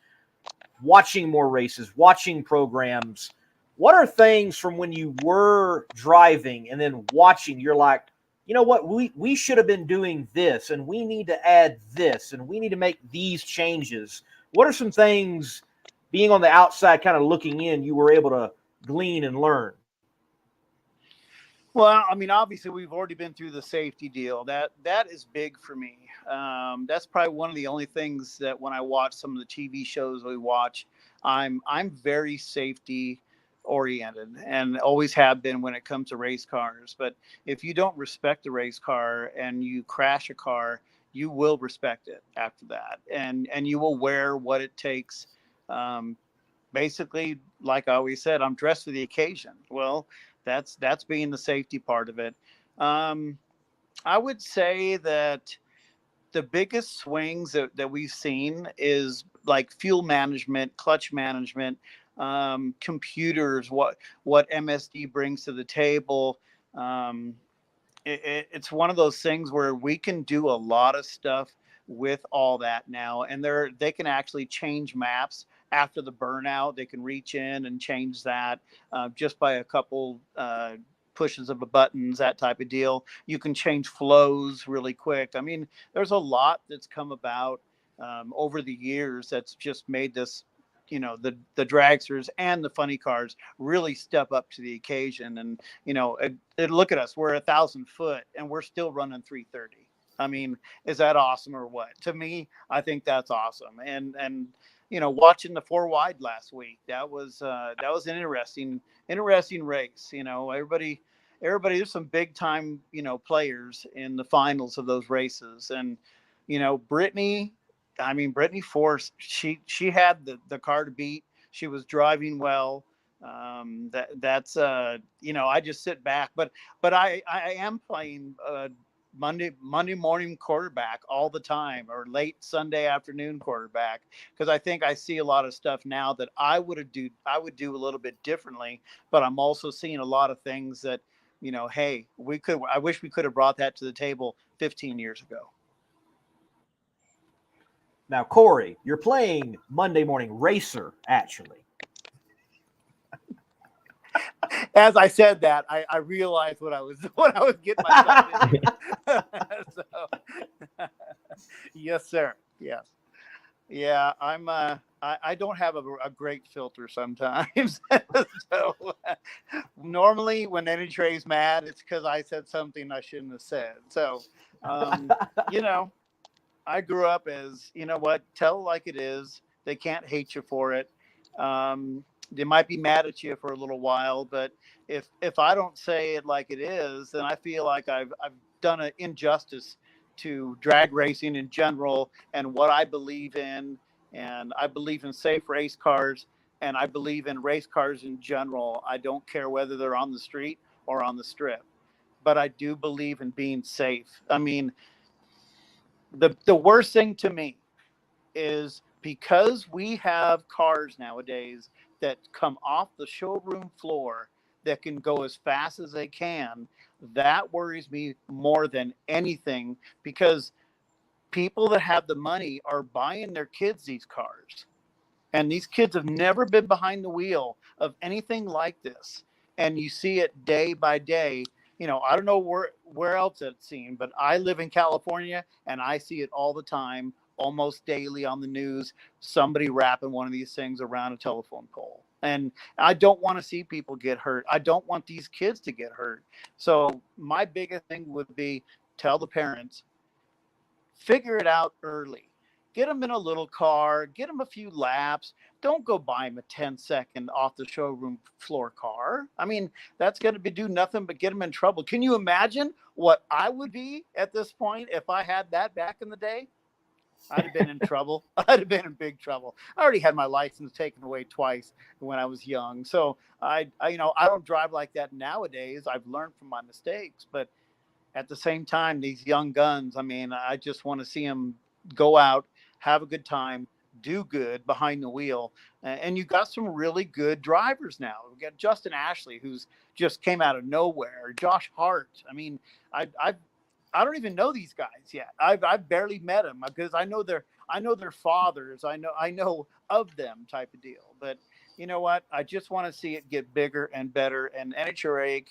C: watching more races, watching programs, what are things from when you were driving and then watching, you're like, you know what, we should have been doing this, and we need to add this, and we need to make these changes. what are some things, being on the outside, kind of looking in, you were able to glean and learn?
G: Well, I mean, obviously, we've already been through the safety deal. That is big for me. That's probably one of the only things that when I watch some of the TV shows we watch, I'm very safety oriented and always have been when it comes to race cars. But if you don't respect a race car and you crash a car, you will respect it after that, and you will wear what it takes. Um, Basically, like I always said, I'm dressed for the occasion. Well, that's being the safety part of it. Um, I would say that the biggest swings that we've seen is like fuel management, clutch management, computers, what MSD brings to the table. Um, it's one of those things where we can do a lot of stuff with all that now, and they can actually change maps after the burnout. They can reach in and change that just by a couple pushes of the buttons, that type of deal. You can change flows really quick. I mean, there's a lot that's come about over the years that's just made this, the dragsters and the funny cars really step up to the occasion. And look at us, we're 1,000 foot and we're still running 330. I mean, is that awesome or what? To me, I think that's awesome. And watching the 4 wide last week, that was an interesting race. Everybody, there's some big time players in the finals of those races. And Brittany, Brittany Force, she had the car to beat. She was driving well. That's I just sit back, but I am playing Monday morning quarterback all the time, or late Sunday afternoon quarterback, because I think I see a lot of stuff now that I would do a little bit differently. But I'm also seeing a lot of things that hey, I wish we could have brought that to the table 15 years ago.
C: Now, Cory, you're playing Monday Morning Racer, actually.
G: As I said that, I realized what I was getting myself into. So, yes, sir. Yes. Yeah, I don't have a great filter sometimes. So normally when any Trey's mad, it's because I said something I shouldn't have said. So, I grew up as, tell it like it is. They can't hate you for it. They might be mad at you for a little while, but if I don't say it like it is, then I feel like I've done an injustice to drag racing in general and what I believe in. And I believe in safe race cars, and I believe in race cars in general. I don't care whether they're on the street or on the strip, but I do believe in being safe. I mean, the worst thing to me is because we have cars nowadays that come off the showroom floor that can go as fast as they can. That worries me more than anything, because people that have the money are buying their kids these cars. And these kids have never been behind the wheel of anything like this. And you see it day by day. I don't know where else it's seen, but I live in California and I see it all the time, almost daily on the news, somebody wrapping one of these things around a telephone pole. And I don't want to see people get hurt. I don't want these kids to get hurt. So my biggest thing would be tell the parents, figure it out early. Get them in a little car, get them a few laps. Don't go buy them a 10-second off the showroom floor car. I mean, that's going to do nothing but get them in trouble. Can you imagine what I would be at this point if I had that back in the day? I'd have been in trouble. I'd have been in big trouble. I already had my license taken away twice when I was young. So I don't drive like that nowadays. I've learned from my mistakes, but at the same time, these young guns, I just want to see them go out, have a good time, do good behind the wheel. And you got some really good drivers now. We got Justin Ashley, who's just came out of nowhere. Josh Hart. I don't even know these guys yet. I've barely met them because I know their fathers. I know of them, type of deal. But you know what? I just want to see it get bigger and better, and NHRA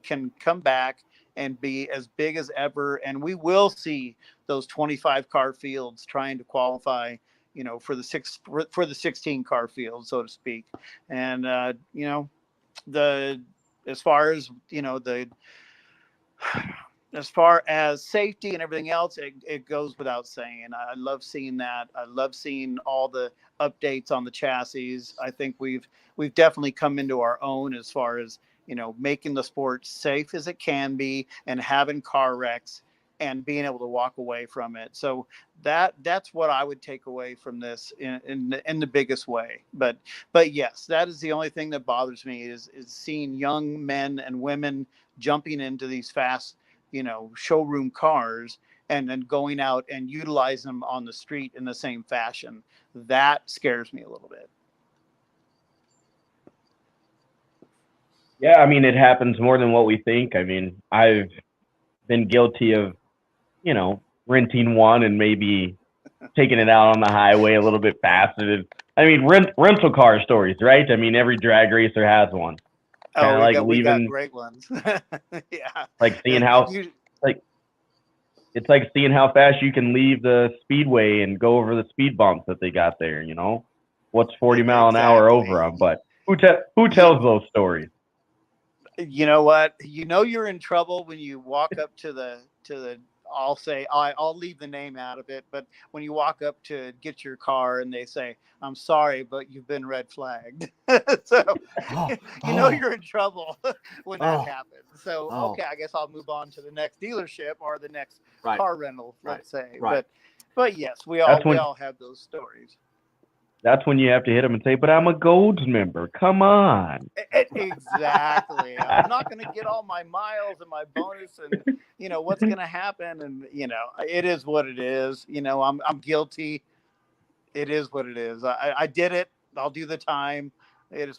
G: can come back and be as big as ever. And we will see those 25 car fields trying to qualify, for the 16 car field, so to speak. And as far as as far as safety and everything else, it goes without saying. I love seeing that. I love seeing all the updates on the chassis. I think we've definitely come into our own as far as, making the sport safe as it can be and having car wrecks and being able to walk away from it. So that's what I would take away from this in the biggest way. But yes, that is the only thing that bothers me is seeing young men and women jumping into these fast, showroom cars and then going out and utilizing them on the street in the same fashion. That scares me a little bit.
D: Yeah, I mean, it happens more than what we think. I mean, I've been guilty of, renting one and maybe taking it out on the highway a little bit faster. I mean, rental car stories, right? I mean, every drag racer has one. Kind of like
G: we got
D: leaving,
G: great ones. Yeah.
D: like seeing how, like, it's like seeing how fast you can leave the speedway and go over the speed bumps that they got there. What's 40 mile an hour over them? But who tells those stories?
G: You know what? You're in trouble when you walk up to the. I'll leave the name out of it, but when you walk up to get your car and they say, "I'm sorry, but you've been red flagged," so you're in trouble when that happens. So okay, I guess I'll move on to the next dealership or the next car rental, let's say. Right. But yes, we all have those stories.
D: That's when you have to hit them and say, "But I'm a Golds member. Come on."
G: Exactly. I'm not going to get all my miles and my bonus and, what's going to happen. And, it is what it is. I'm guilty. It is what it is. I did it. I'll do the time. It's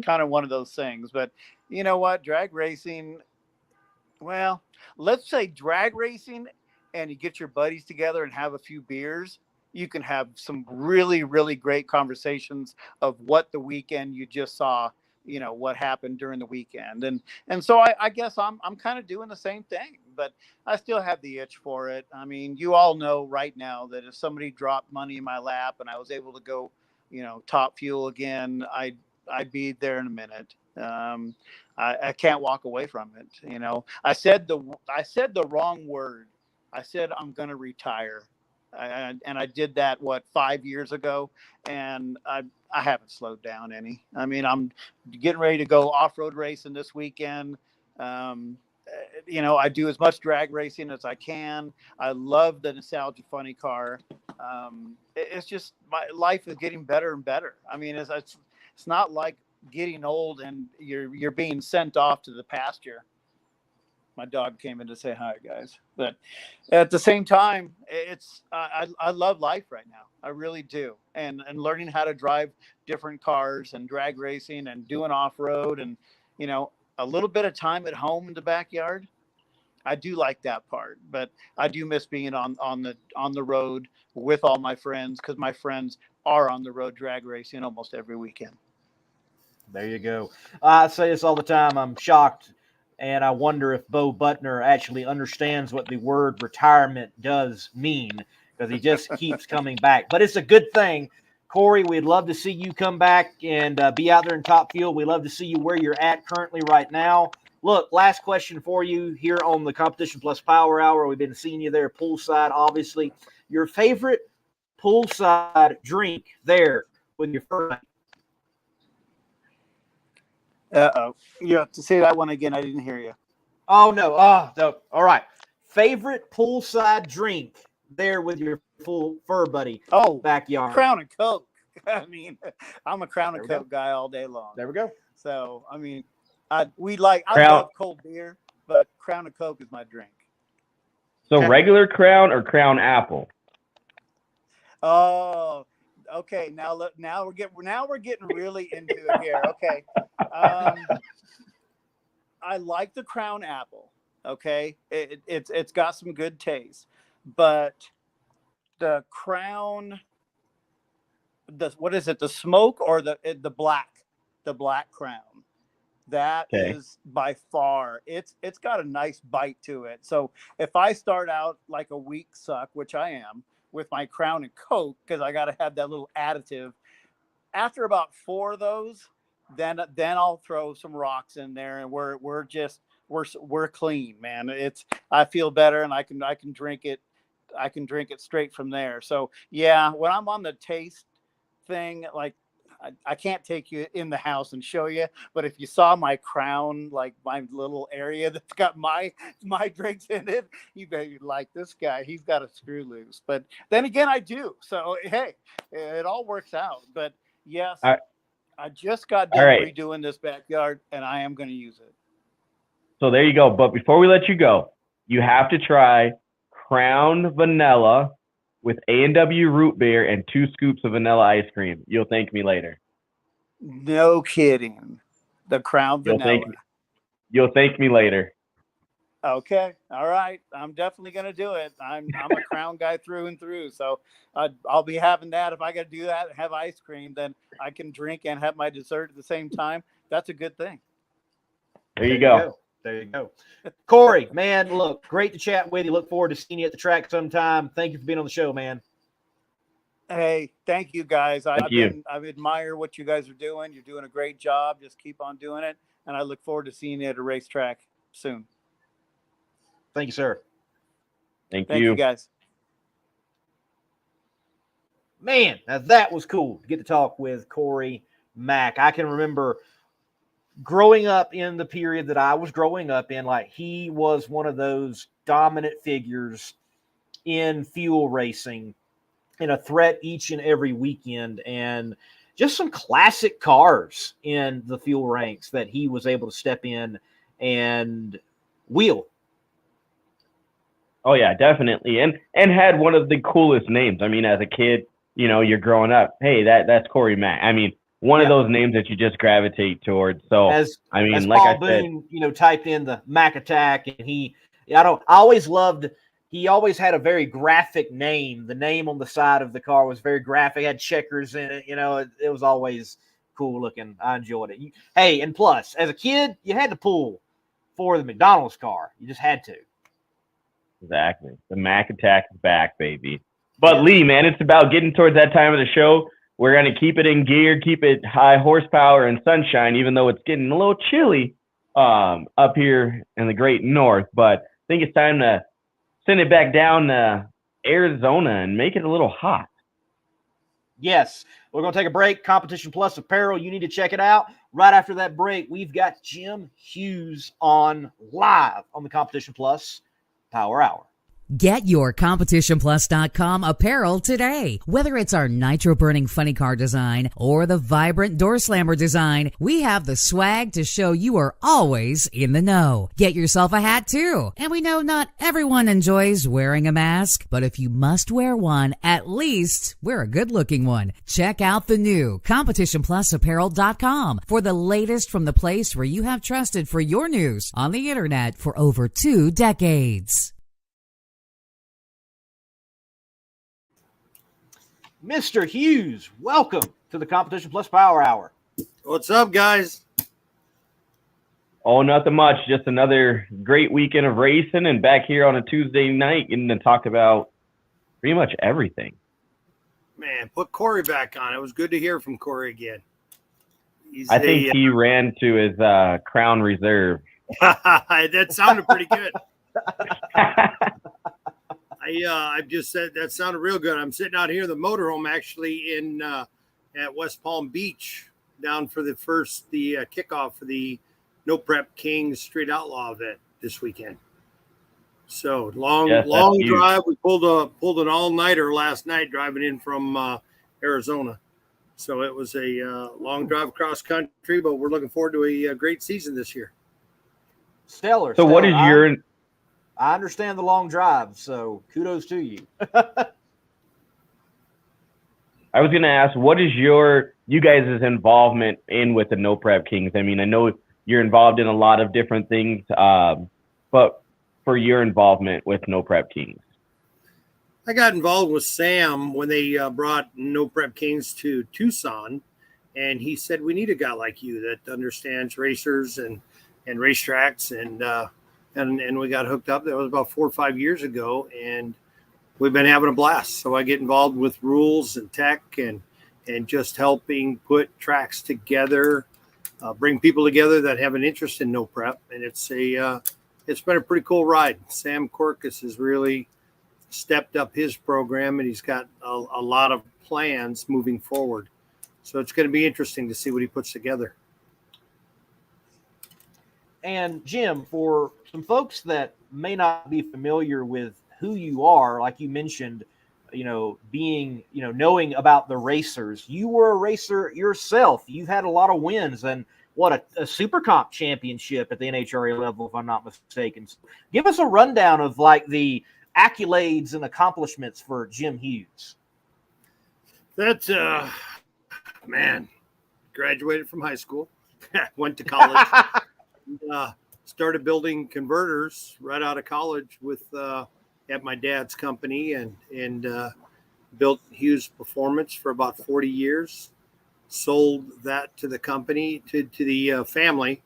G: kind of one of those things. But you know what? Drag racing, well, let's say drag racing and you get your buddies together and have a few beers. You can have some really, really great conversations of what the weekend you just saw, what happened during the weekend. And so I guess I'm kind of doing the same thing, but I still have the itch for it. I mean, you all know right now that if somebody dropped money in my lap and I was able to go, top fuel again, I'd be there in a minute. I can't walk away from it. I said the wrong word. I said, I'm going to retire. And I did that 5 years ago, and I haven't slowed down any. I mean, I'm getting ready to go off-road racing this weekend. I do as much drag racing as I can. I love the nostalgia funny car. It's just my life is getting better and better. I mean, it's not like getting old and you're being sent off to the pasture. My dog came in to say hi, guys. But at the same time, I love life right now. I really do. And learning how to drive different cars and drag racing and doing off-road and, a little bit of time at home in the backyard. I do like that part, but I do miss being on the road with all my friends because my friends are on the road drag racing almost every weekend.
C: There you go. I say this all the time. I'm shocked. And I wonder if Bo Butner actually understands what the word retirement does mean because he just keeps coming back. But it's a good thing. Cory, we'd love to see you come back and be out there in top field. We'd love to see you where you're at currently right now. Look, last question for you here on the Competition Plus Power Hour. We've been seeing you there poolside, obviously. Your favorite poolside drink there with your friend?
G: Uh-oh. You have to say that one again. I didn't hear you.
C: Oh, no. Oh, no. All right. Favorite poolside drink there with your full fur buddy backyard?
G: Crown and Coke. I mean, I'm a Crown and Coke guy all day long.
C: There we go.
G: So, I mean, I love cold beer, but Crown and Coke is my drink.
D: So regular Crown or Crown Apple?
G: Oh, okay. Now we're getting really into it here. Okay. I like the Crown Apple. Okay, it's got some good taste, but the Crown, what is it? The smoke or the black Crown? That is by far it's got a nice bite to it. So if I start out like a weak suck, which I am, with my Crown and Coke because I got to have that little additive. After about 4 of those, then I'll throw some rocks in there, and we're clean, man. I feel better, and I can drink it. I can drink it straight from there. So yeah, when I'm on the taste thing, like I can't take you in the house and show you, but if you saw my Crown, like my little area that's got my drinks in it, you bet you'd like this guy. He's got a screw loose. But then again, I do. So hey, it all works out. But yes, I just got done redoing this backyard, and I am going to use it.
D: So there you go. But before we let you go, you have to try Crown Vanilla with A&W root beer and 2 scoops of vanilla ice cream. You'll thank me later.
G: No kidding. The Crown Vanilla.
D: You'll thank me later.
G: Okay. All right. I'm definitely going to do it. I'm a Crown guy through and through. So I'll be having that. If I got to do that and have ice cream, then I can drink and have my dessert at the same time. That's a good thing.
D: There you go.
C: There you go. Cory, man, look, great to chat with you. Look forward to seeing you at the track sometime. Thank you for being on the show, man.
G: Hey, thank you guys.
D: I've
G: admire what you guys are doing. You're doing a great job. Just keep on doing it. And I look forward to seeing you at a racetrack soon.
C: Thank you, sir.
D: Thank
G: you, guys.
C: Man, now that was cool to get to talk with Cory Mack. I can remember growing up in the period that I was growing up in, like he was one of those dominant figures in fuel racing and a threat each and every weekend, and just some classic cars in the fuel ranks that he was able to step in and wheel.
D: Oh yeah, definitely. And had one of the coolest names. I mean, as a kid, you're growing up, hey, that's Cory Mack. I mean, one of those names that you just gravitate towards. So
C: as
D: like
C: Paul
D: I said,
C: Boone, typed in the Mack Attack, and he always had a very graphic name. The name on the side of the car was very graphic, had checkers in it. It was always cool looking. I enjoyed it. Hey, and plus, as a kid, you had to pull for the McDonald's car. You just had to.
D: Exactly. The Mack Attack is back, baby. But Lee, man, it's about getting towards that time of the show. We're going to keep it in gear, keep it high horsepower and sunshine, even though it's getting a little chilly up here in the great north. But I think it's time to send it back down to Arizona and make it a little hot.
C: Yes. We're going to take a break. Competition Plus Apparel. You need to check it out. Right after that break, we've got Jim Hughes on live on the Competition Plus Power Hour.
H: Get your CompetitionPlus.com apparel today. Whether it's our nitro-burning funny car design or the vibrant door slammer design, we have the swag to show you are always in the know. Get yourself a hat too. And we know not everyone enjoys wearing a mask, but if you must wear one, at least wear a good-looking one. Check out the new CompetitionPlusApparel.com for the latest from the place where you have trusted for your news on the internet for over 2 decades.
C: Mr. Hughes, welcome to the Competition Plus Power Hour.
I: What's up, guys?
D: Oh, nothing much. Just another great weekend of racing, and back here on a Tuesday night getting to talk about pretty much everything.
I: Man, put Cory back on. It was good to hear from Cory again.
D: I think he ran to his Crown Reserve.
I: That sounded pretty good. I just said that sounded real good. I'm sitting out here in the motorhome, actually, at West Palm Beach, down for the kickoff for the No Prep Kings Street Outlaw event this weekend. So long drive. We pulled an all-nighter last night driving in from Arizona. So it was a long drive across country, but we're looking forward to a great season this year.
C: Stellar.
D: So what is your?
C: I understand the long drive, so kudos to you.
D: I was going to ask, what is you guys' involvement with the No Prep Kings? I mean, I know you're involved in a lot of different things, but for your involvement with No Prep Kings.
I: I got involved with Sam when they brought No Prep Kings to Tucson, and he said, we need a guy like you that understands racers and racetracks, and we got hooked up. That was about 4 or 5 years ago, and we've been having a blast. So I get involved with rules and tech and just helping put tracks together, bring people together that have an interest in no prep. And it's been a pretty cool ride. Sam Corcus has really stepped up his program, and he's got a lot of plans moving forward. So it's going to be interesting to see what he puts together.
C: And Jim, for some folks that may not be familiar with who you are, like you mentioned, being, knowing about the racers, you were a racer yourself. You've had a lot of wins and a super comp championship at the NHRA level, if I'm not mistaken. So give us a rundown of like the accolades and accomplishments for Jim Hughes.
I: That's graduated from high school, went to college, started building converters right out of college with at my dad's company, and built Hughes Performance for about 40 years. Sold that to the company, to the family,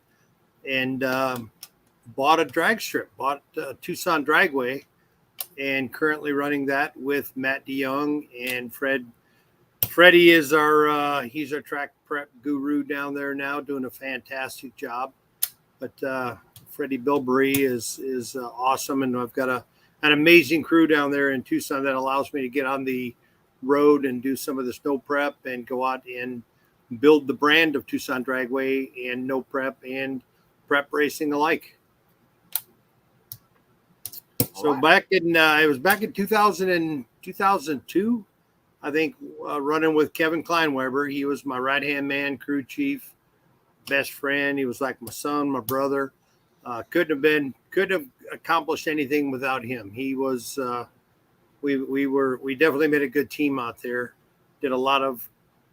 I: and bought a drag strip, bought Tucson Dragway, and currently running that with Matt DeYoung and Fred. Freddie is he's our track prep guru down there now, doing a fantastic job. But Freddie Bilberry is awesome, and I've got an amazing crew down there in Tucson that allows me to get on the road and do some of the snow prep and go out and build the brand of Tucson Dragway and no prep and prep racing alike. So back in it was back in 2002, I think, running with Kevin Kleinweber. He was my right-hand man, crew chief, best friend. He was like my son, my brother. Couldn't have accomplished anything without him. He was we definitely made a good team out there. Did a lot of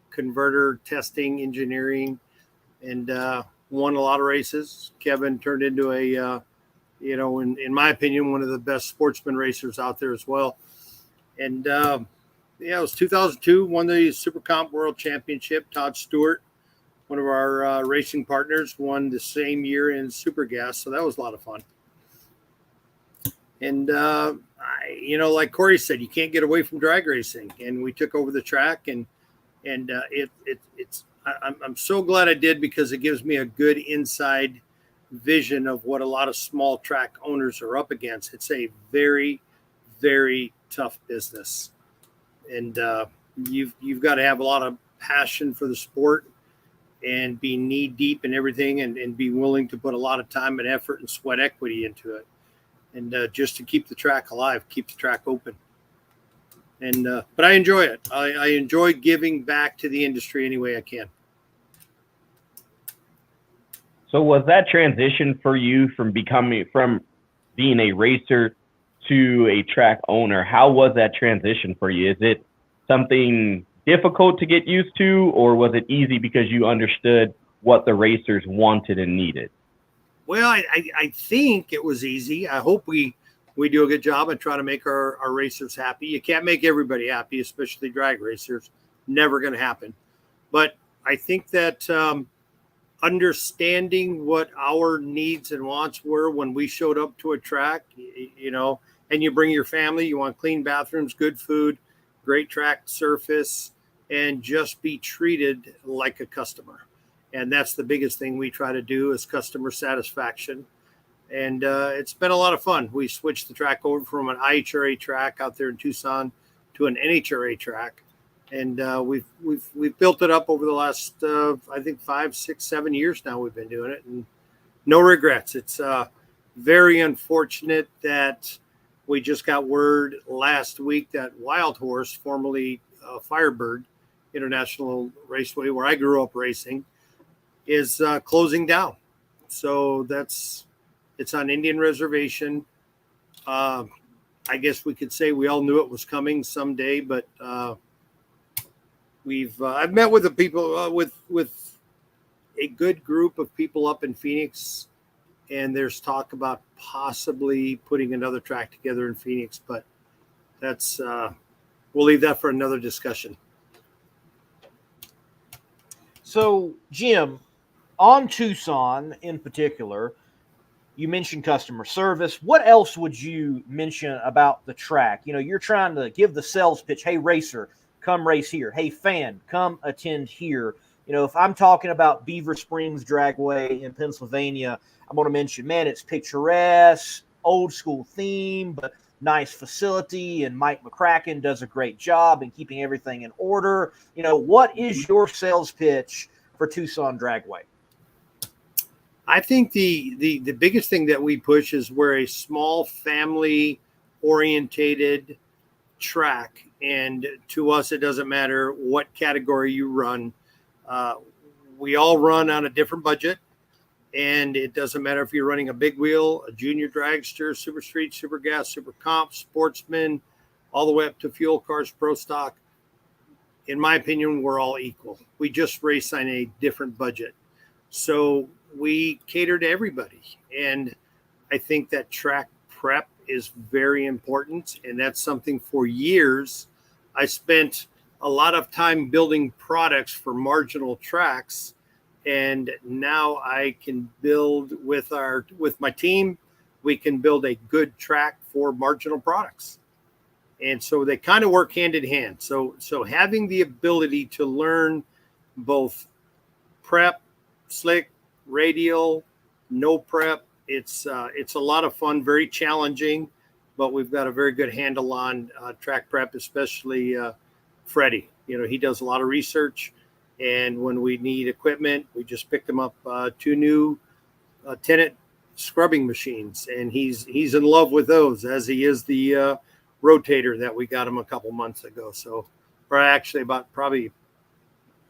I: converter testing, engineering, and won a lot of races. Kevin turned into a in my opinion, one of the best sportsman racers out there as well. And it was 2002, won the Super Comp World Championship. Todd Stewart, one of our racing partners, won the same year in Super Gas. So that was a lot of fun. And, like Cory said, you can't get away from drag racing. And we took over the track, and I'm so glad I did, because it gives me a good inside vision of what a lot of small track owners are up against. It's a very, very tough business. And you've got to have a lot of passion for the sport and be knee deep in everything, and be willing to put a lot of time and effort and sweat equity into it. And just to keep the track alive, keep the track open. And but I enjoy it. I enjoy giving back to the industry any way I can.
D: So was that transition for you from being a racer to a track owner? How was that transition for you? Is it something difficult to get used to, or was it easy because you understood what the racers wanted and needed?
I: Well, I think it was easy. I hope we do a good job and try to make our racers happy. You can't make everybody happy, especially drag racers. Never going to happen. But I think that understanding what our needs and wants were when we showed up to a track, and you bring your family, you want clean bathrooms, good food, great track surface, and just be treated like a customer. And that's the biggest thing we try to do, is customer satisfaction. And it's been a lot of fun. We switched the track over from an IHRA track out there in Tucson to an NHRA track. And we've built it up over the last, I think 5, 6, 7 years now we've been doing it, and no regrets. It's very unfortunate that we just got word last week that Wild Horse, formerly Firebird International Raceway, where I grew up racing, is closing down. So it's on Indian Reservation. I guess we could say we all knew it was coming someday, but I've met with the people with a good group of people up in Phoenix, and there's talk about possibly putting another track together in Phoenix, but that's we'll leave that for another discussion.
C: So, Jim, on Tucson in particular, You mentioned customer service. What else would you mention about the track? You're trying to give the sales pitch. Hey, racer, come race here. Hey, fan, come attend here. If I'm talking about Beaver Springs Dragway in Pennsylvania, I'm going to mention, man, it's picturesque, old school theme, but nice facility, and Mike McCracken does a great job in keeping everything in order. What is your sales pitch for Tucson Dragway?
I: I think the biggest thing that we push is we're a small family orientated track, and to us it doesn't matter what category you run. We all run on a different budget, and it doesn't matter if you're running a big wheel, a junior dragster, super street, super gas, super comp, sportsman, all the way up to fuel cars, pro stock. In my opinion, we're all equal. We just race on a different budget. So we cater to everybody. And I think that track prep is very important. And that's something for years. I spent a lot of time building products for marginal tracks. And now I can build with my team, we can build a good track for marginal products. And so they kind of work hand in hand. So having the ability to learn both prep, slick, radial, no prep, it's a lot of fun, very challenging, but we've got a very good handle on track prep, especially Freddie. He does a lot of research, and when we need equipment, we just picked him up 2 new Tenet scrubbing machines, and he's in love with those, as he is the rotator that we got him a couple months ago. So we're actually probably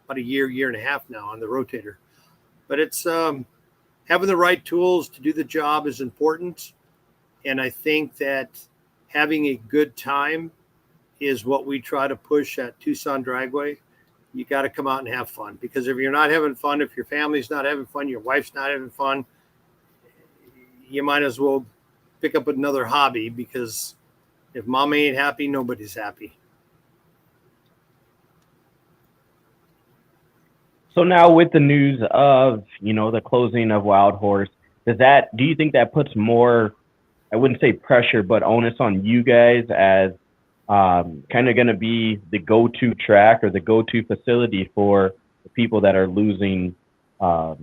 I: about a year and a half now on the rotator. But it's having the right tools to do the job is important. And I think that having a good time is what we try to push at Tucson Dragway. You got to come out and have fun, because if you're not having fun, if your family's not having fun, your wife's not having fun, you might as well pick up another hobby, because if mama ain't happy, nobody's happy.
D: So now with the news of, the closing of Wild Horse, do you think that puts more, I wouldn't say pressure, but onus on you guys as kind of going to be the go-to track or the go-to facility for the people that are losing a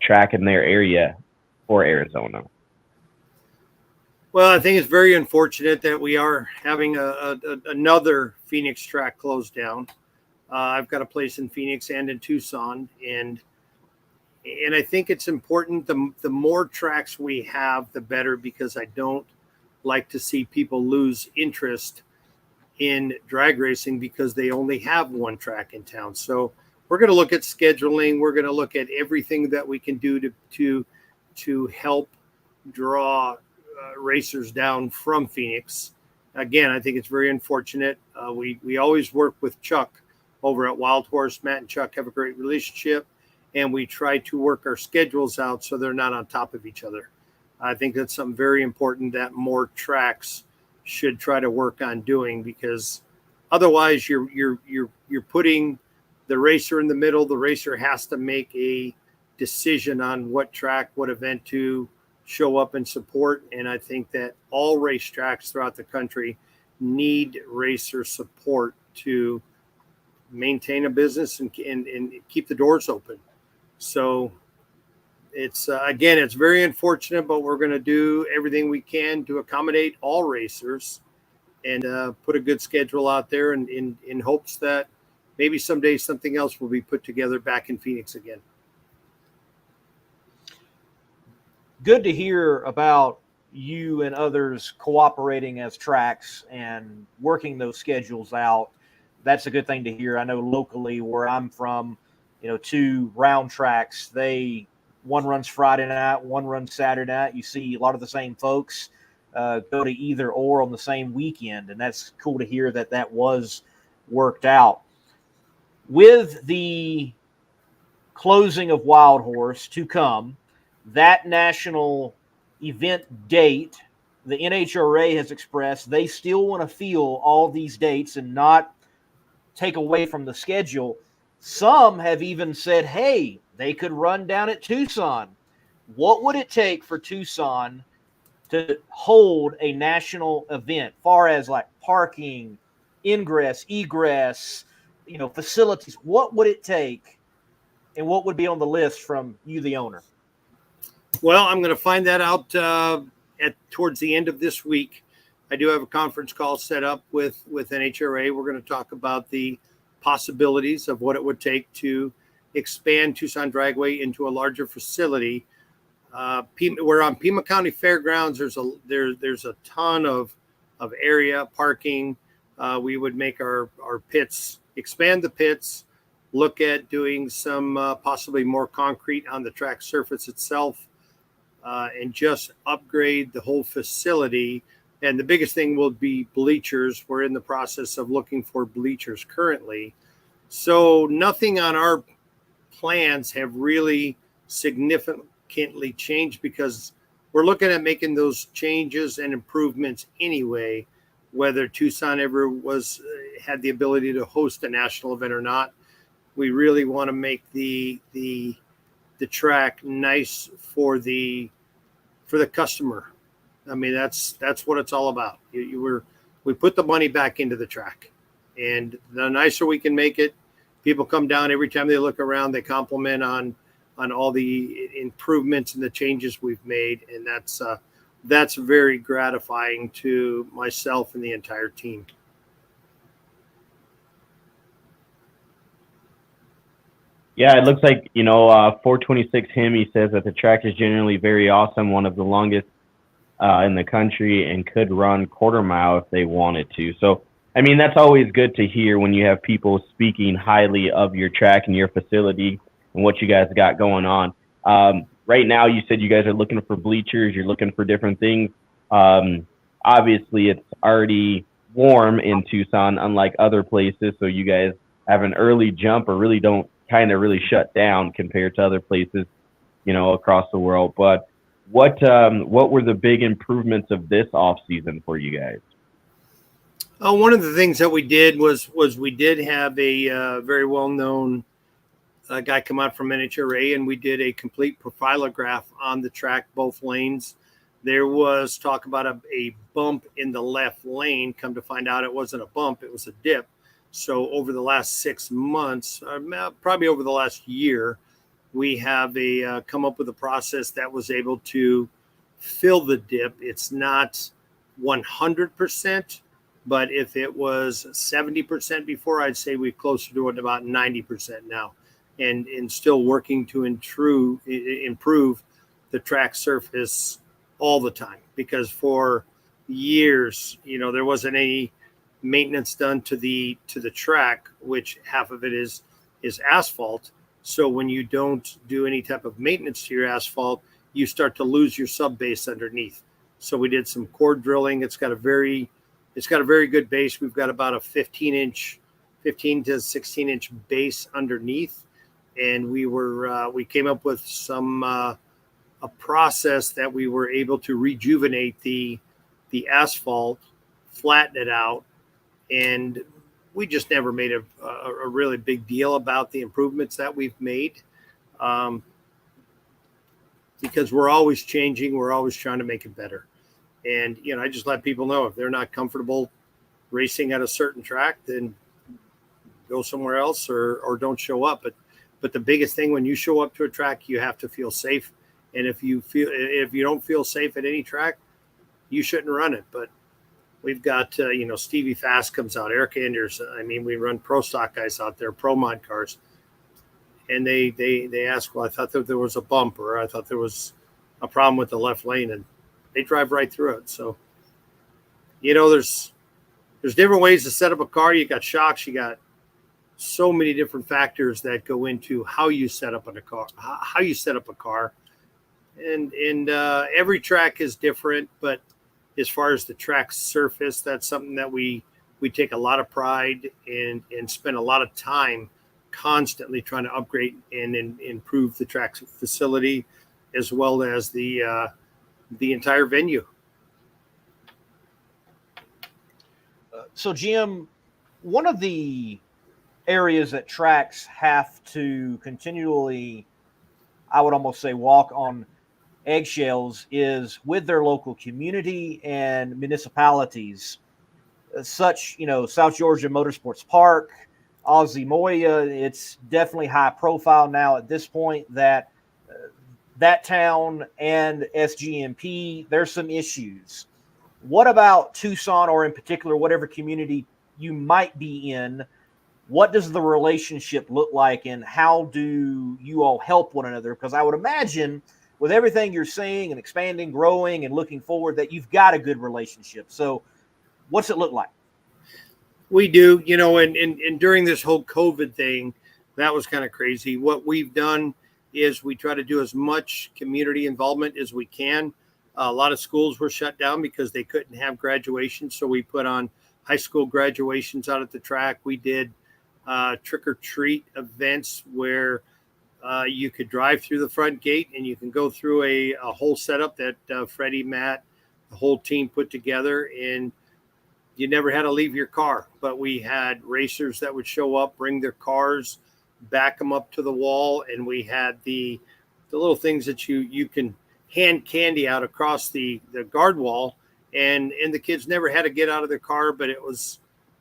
D: track in their area for Arizona?
I: Well, I think it's very unfortunate that we are having another Phoenix track closed down. I've got a place in Phoenix and in Tucson, and I think it's important. The more tracks we have, the better, because I don't like to see people lose interest in drag racing because they only have one track in town. So we're going to look at scheduling. We're going to look at everything that we can do to help draw racers down from Phoenix. Again, I think it's very unfortunate. We always work with Chuck over at Wild Horse. Matt and Chuck have a great relationship, and we try to work our schedules out so they're not on top of each other. I think that's something very important that more tracks should try to work on doing, because otherwise you're putting the racer in the middle. The racer has to make a decision on what track, what event to show up and support. And I think that all racetracks throughout the country need racer support to maintain a business and keep the doors open. So it's again, it's very unfortunate, but we're going to do everything we can to accommodate all racers and put a good schedule out there, and in hopes that maybe someday something else will be put together back in Phoenix again.
C: Good to hear about you and others cooperating as tracks and working those schedules out. That's a good thing to hear. I know locally where I'm from, 2 round tracks, one runs Friday night, one runs Saturday night. You see a lot of the same folks go to either or on the same weekend, and that's cool to hear that was worked out. With the closing of Wild Horse to come, that national event date, the NHRA has expressed they still want to fill all these dates and not take away from the schedule. Some have even said, hey, they could run down at Tucson. what would it take for Tucson to hold a national event, far as like parking, ingress, egress, facilities? What would it take, and what would be on the list from you, the owner?
I: Well, I'm going to find that out towards the end of this week. I do have a conference call set up with NHRA. We're going to talk about the possibilities of what it would take to expand Tucson Dragway into a larger facility. We're on Pima County Fairgrounds. There's a ton of area parking. We would make our pits, expand the pits, look at doing some possibly more concrete on the track surface itself, and just upgrade the whole facility. And the biggest thing will be bleachers. We're in the process of looking for bleachers currently. So nothing on our plans have really significantly changed, because we're looking at making those changes and improvements anyway, whether Tucson ever had the ability to host a national event or not. We really want to make the track nice for the customer. I mean, that's what it's all about. We put the money back into the track, and the nicer we can make it, people come down every time they look around, they compliment on all the improvements and the changes we've made. And that's very gratifying to myself and the entire team.
D: Yeah, it looks like, 426 he says that the track is generally very awesome, one of the longest in the country, and could run quarter mile if they wanted to. So, I mean, that's always good to hear when you have people speaking highly of your track and your facility and what you guys got going on. Right now, you said you guys are looking for bleachers, you're looking for different things. Obviously, it's already warm in Tucson, unlike other places, so you guys have an early jump, or really don't kind of really shut down compared to other places, across the world. But what were the big improvements of this off season for you guys?
I: One of the things that we did was we did have a very well-known guy come out from NHRA, and we did a complete profilograph on the track, both lanes. There was talk about a bump in the left lane. Come to find out, it wasn't a bump, it was a dip. So over the last 6 months, probably over the last year, we have come up with a process that was able to fill the dip. It's not 100%, but if it was 70% before, I'd say we're closer to about 90% now, and still working to improve the track surface all the time, because for years, there wasn't any maintenance done to the track, which half of it is asphalt. So when you don't do any type of maintenance to your asphalt, you start to lose your sub base underneath. So we did some core drilling. It's got a very good base. We've got about a 15 to 16 inch base underneath, and we came up with a process that we were able to rejuvenate the asphalt, flatten it out, and we just never made a really big deal about the improvements that we've made, because we're always changing. We're always trying to make it better. And, I just let people know, if they're not comfortable racing at a certain track, then go somewhere else or don't show up. But the biggest thing, when you show up to a track, you have to feel safe. And if you don't feel safe at any track, you shouldn't run it. But we've got, Stevie Fast comes out, Eric Anders. I mean, we run pro stock guys out there, pro mod cars. And they ask, well, I thought that there was a bump, or I thought there was a problem with the left lane, and they drive right through it. So, there's different ways to set up a car. You got shocks, you got so many different factors that go into how you set up a car, and every track is different. But as far as the track surface, that's something that we take a lot of pride in and spend a lot of time constantly trying to upgrade and improve the track facility, as well as the entire venue.
C: So, Jim, one of the areas that tracks have to continually, I would almost say, walk on eggshells is with their local community and municipalities, such, South Georgia Motorsports Park, Ozzie Moya. It's definitely high profile now at this point that that town and SGMP, there's some issues. What about Tucson, or in particular, whatever community you might be in? What does the relationship look like, and how do you all help one another? Because I would imagine with everything you're seeing and expanding, growing, and looking forward, that you've got a good relationship. So what's it look like?
I: We do, and during this whole COVID thing, that was kind of crazy. What we've done is we try to do as much community involvement as we can. A lot of schools were shut down because they couldn't have graduation. So we put on high school graduations out at the track. We did trick or treat events where you could drive through the front gate and you can go through a whole setup that Freddie, Matt, the whole team put together, and you never had to leave your car. But we had racers that would show up, bring their cars, back them up to the wall, and we had the little things that you can hand candy out across the guard wall, and the kids never had to get out of their car. But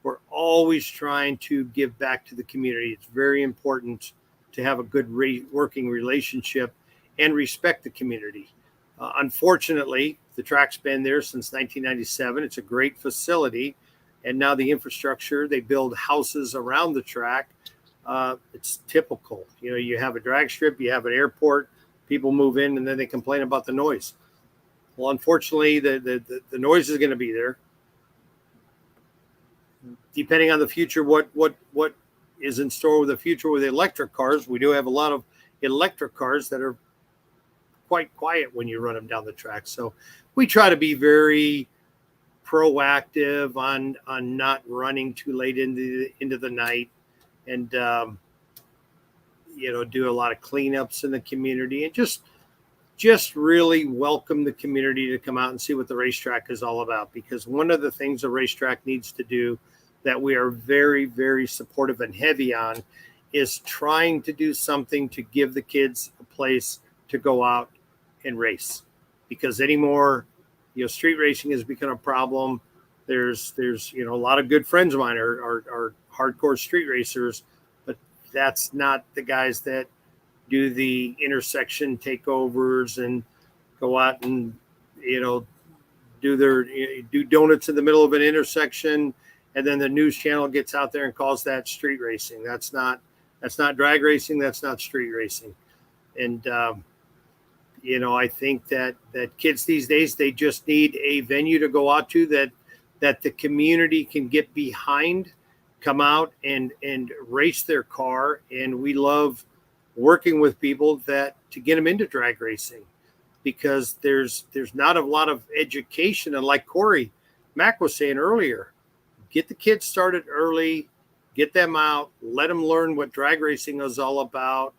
I: we're always trying to give back to the community. It's very important to have a good working relationship and respect the community. Unfortunately, the track's been there since 1997. It's a great facility, and now the infrastructure, they build houses around the track. It's typical. You have a drag strip, you have an airport, people move in, and then they complain about the noise. Well, unfortunately, the noise is going to be there. Depending on the future, what is in store with the future with electric cars, we do have a lot of electric cars that are quite quiet when you run them down the track. So we try to be very proactive on not running too late into the night, and do a lot of cleanups in the community, and just really welcome the community to come out and see what the racetrack is all about. Because one of the things a racetrack needs to do that we are very, very supportive and heavy on is trying to do something to give the kids a place to go out and race. Because anymore, street racing has become a problem. There's a lot of good friends of mine are hardcore street racers, but that's not the guys that do the intersection takeovers and go out and do donuts in the middle of an intersection, and then the news channel gets out there and calls that street racing. That's not drag racing. That's not street racing. And I think that kids these days, they just need a venue to go out to that the community can get behind, come out and race their car. And we love working with people to get them into drag racing, because there's not a lot of education. And like Cory Mack was saying earlier, get the kids started early, get them out, let them learn what drag racing is all about,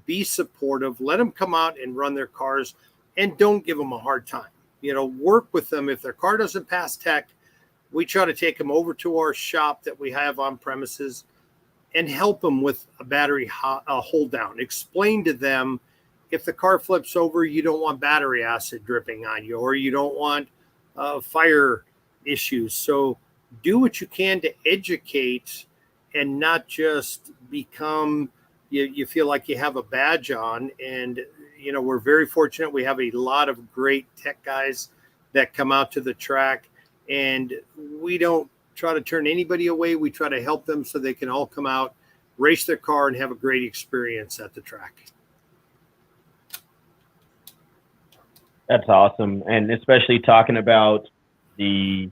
I: be supportive, let them come out and run their cars, and don't give them a hard time. Work with them. If their car doesn't pass tech, we try to take them over to our shop that we have on premises and help them with a battery hold down. Explain to them, if the car flips over, you don't want battery acid dripping on you, or you don't want fire issues. So do what you can to educate, and not just become, you feel like you have a badge on. And, we're very fortunate. We have a lot of great tech guys that come out to the track, and we don't try to turn anybody away. We try to help them so they can all come out, race their car, and have a great experience at the track.
D: That's awesome. And especially talking about the,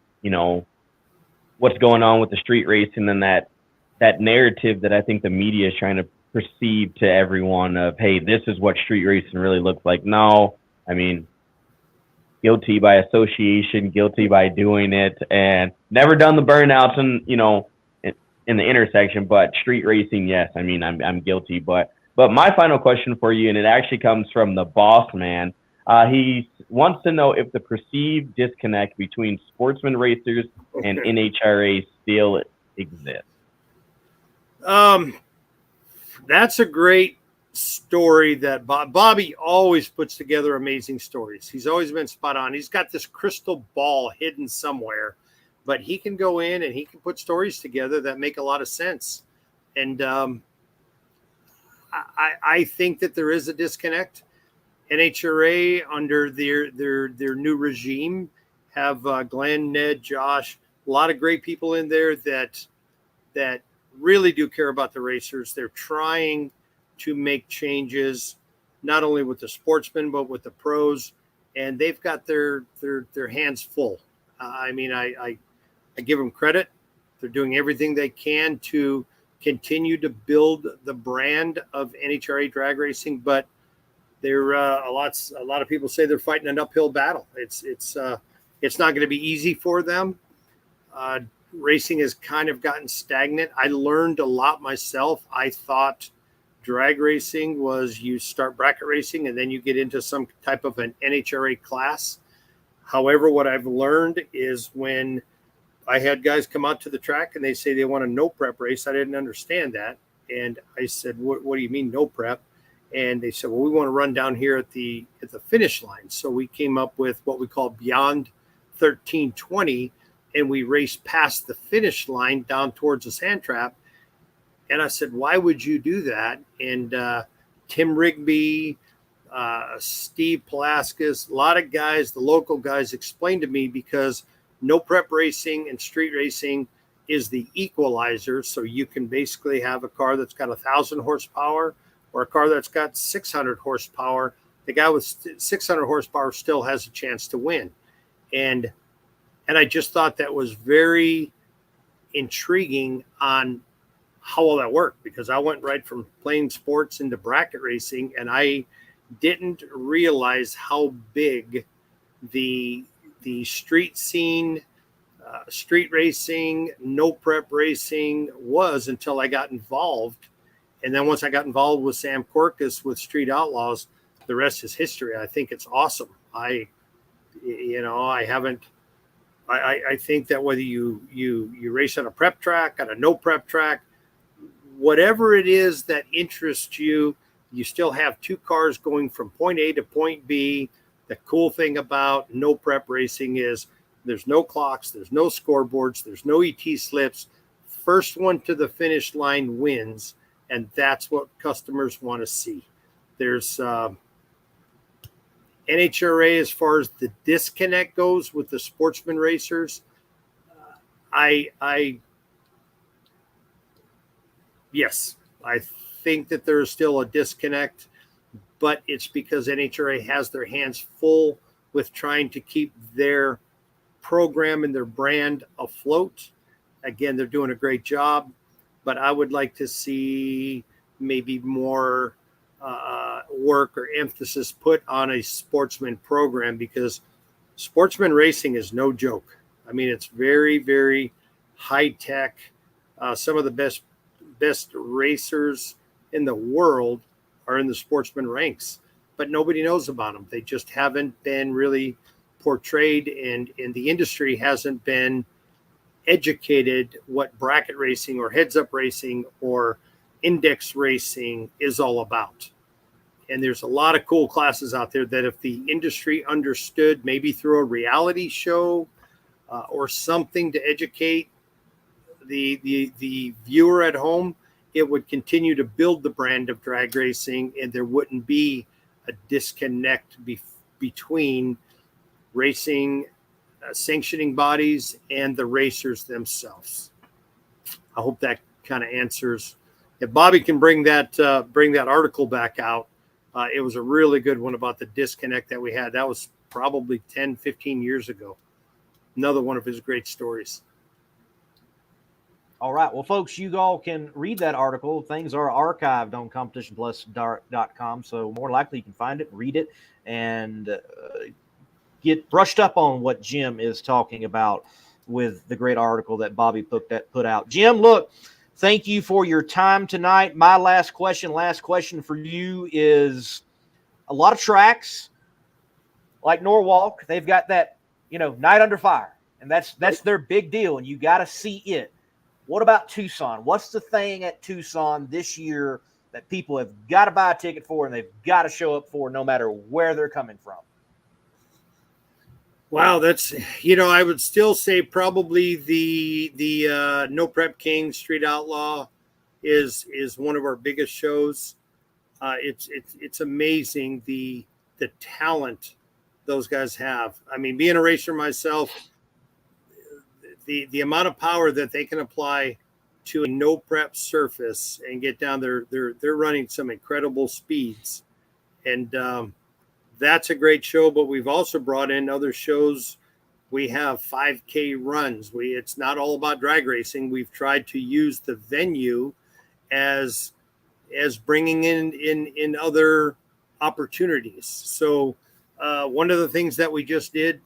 D: what's going on with the street racing, and that narrative that I think the media is trying to perceive to everyone of, hey, this is what street racing really looks like. No, I mean, guilty by association, guilty by doing it, and never done the burnouts in the intersection, but street racing, yes. I mean, I'm guilty, but my final question for you, and it actually comes from the boss man. He wants to know if the perceived disconnect between sportsman racers and NHRA still exists.
I: That's a great story that Bobby always puts together amazing stories. He's always been spot on. He's got this crystal ball hidden somewhere, but he can go in and he can put stories together that make a lot of sense. And I think that there is a disconnect. NHRA under their new regime have Glenn, Ned, Josh, a lot of great people in there that really do care about the racers. They're trying to make changes, not only with the sportsmen, but with the pros. And they've got their hands full. I give them credit. They're doing everything they can to continue to build the brand of NHRA drag racing, but they're a lot of people say they're fighting an uphill battle. It's not going to be easy for them. Racing has kind of gotten stagnant. I learned a lot myself. I thought drag racing was you start bracket racing and then you get into some type of an NHRA class. However, what I've learned is when I had guys come out to the track and they say they want a no prep race, I didn't understand that. And I said, what do you mean no prep? And they said, well, we want to run down here at the finish line. So we came up with what we call Beyond 1320, and we raced past the finish line down towards the sand trap. And I said, why would you do that? And Tim Rigby, Steve Palaskis, a lot of guys, the local guys explained to me because no prep racing and street racing is the equalizer. So you can basically have a car that's got 1,000 horsepower or a car that's got 600 horsepower. The guy with 600 horsepower still has a chance to win. And I just thought that was very intriguing on how all that worked, because I went right from playing sports into bracket racing, and I didn't realize how big the street scene, street racing, no prep racing was until I got involved. And then once I got involved with Sam Corcus with Street Outlaws, the rest is history. I think it's awesome. I think that whether you race on a prep track, on a no prep track, whatever it is that interests you, you still have two cars going from point A to point B. The cool thing about no prep racing is there's no clocks, there's no scoreboards, there's no ET slips. First one to the finish line wins, and that's what customers want to see. There's NHRA, as far as the disconnect goes with the sportsman racers, yes, I think that there is still a disconnect, but it's because NHRA has their hands full with trying to keep their program and their brand afloat. Again, they're doing a great job, but I would like to see maybe more work or emphasis put on a sportsman program, because sportsman racing is no joke. I mean, it's very, very high tech. Some of the best racers in the world are in the sportsman ranks, but nobody knows about them. They just haven't been really portrayed, and the industry hasn't been educated what bracket racing or heads up racing or index racing is all about. And there's a lot of cool classes out there that if the industry understood, maybe through a reality show or something to educate the viewer at home, it would continue to build the brand of drag racing, and there wouldn't be a disconnect between racing sanctioning bodies and the racers themselves. I hope that kind of answers. If Bobby can bring that article back out, it was a really good one about the disconnect that we had. That was probably 10, 15 years ago. Another one of his great stories.
C: All right. Well, folks, you all can read that article. Things are archived on competitionplus.com, so more likely you can find it, read it, and get brushed up on what Jim is talking about with the great article that Bobby put out. Jim, look, thank you for your time tonight. My last question for you is, a lot of tracks like Norwalk, they've got that, night under fire, and that's their big deal, and you got to see it. What about Tucson? What's the thing at Tucson this year that people have got to buy a ticket for and they've got to show up for no matter where they're coming from?
I: Wow, that's, I would still say probably the No Prep King Street Outlaw is one of our biggest shows. It's amazing the talent those guys have. I mean, being a racer myself, the amount of power that they can apply to a no prep surface and get down there, they're running some incredible speeds, and that's a great show. But we've also brought in other shows. We have 5K runs. It's not all about drag racing. We've tried to use the venue as bringing in other opportunities. So one of the things that we just did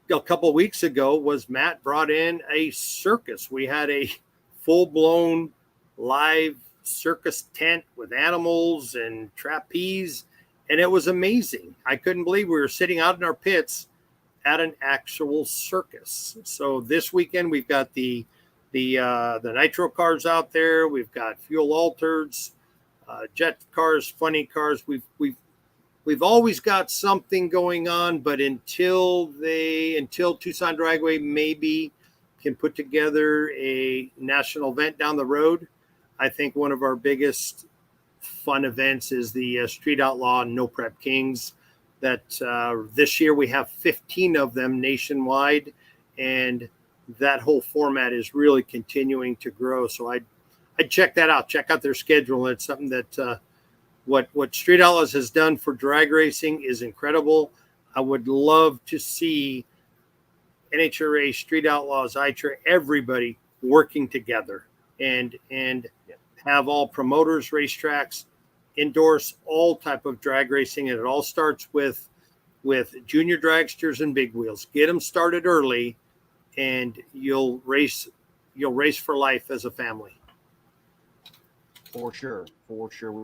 I: a couple of weeks ago was Matt brought in a circus. We had a full-blown live circus tent with animals and trapeze, and it was amazing. I couldn't believe we were sitting out in our pits at an actual circus. So this weekend we've got the nitro cars out there. We've got fuel altereds, jet cars, funny cars. We've always got something going on, but until Tucson Dragway maybe can put together a national event down the road, I think one of our biggest fun events is the Street Outlaw No Prep Kings. That this year we have 15 of them nationwide, and that whole format is really continuing to grow. So I'd check that out. Check out their schedule. It's something that what Street Outlaws has done for drag racing is incredible. I would love to see NHRA, Street Outlaws, ITRA, everybody working together and have all promoters, racetracks endorse all type of drag racing. And it all starts with junior dragsters and big wheels. Get them started early, and you'll race for life as a family.
C: For sure.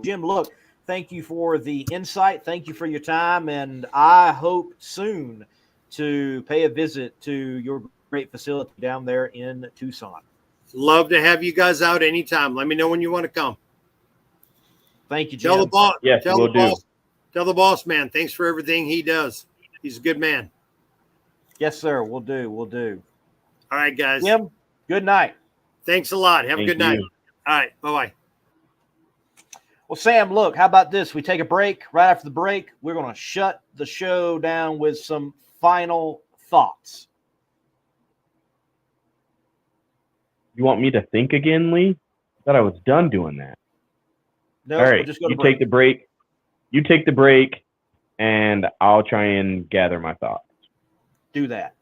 C: Jim, look, thank you for the insight. Thank you for your time. And I hope soon to pay a visit to your great facility down there in Tucson.
I: Love to have you guys out anytime. Let me know when you want to come.
C: Thank you, Jim.
I: Tell the boss.
D: Yes,
I: tell
D: we'll
I: the boss.
D: do.
I: Tell the boss, man. Thanks for everything he does. He's a good man.
C: Yes, sir. We'll do.
I: All right, guys.
C: Jim, good night.
I: Thanks a lot. Have a good night. All right. Bye-bye.
C: Well, Sam, look, how about this? We take a break. Right after the break, we're going to shut the show down with some final thoughts.
D: You want me to think again, Lee? I thought I was done doing that.
C: No,
D: all right,
C: we'll just go to
D: you
C: break.
D: take the break. You take the break, and I'll try and gather my thoughts.
C: Do that.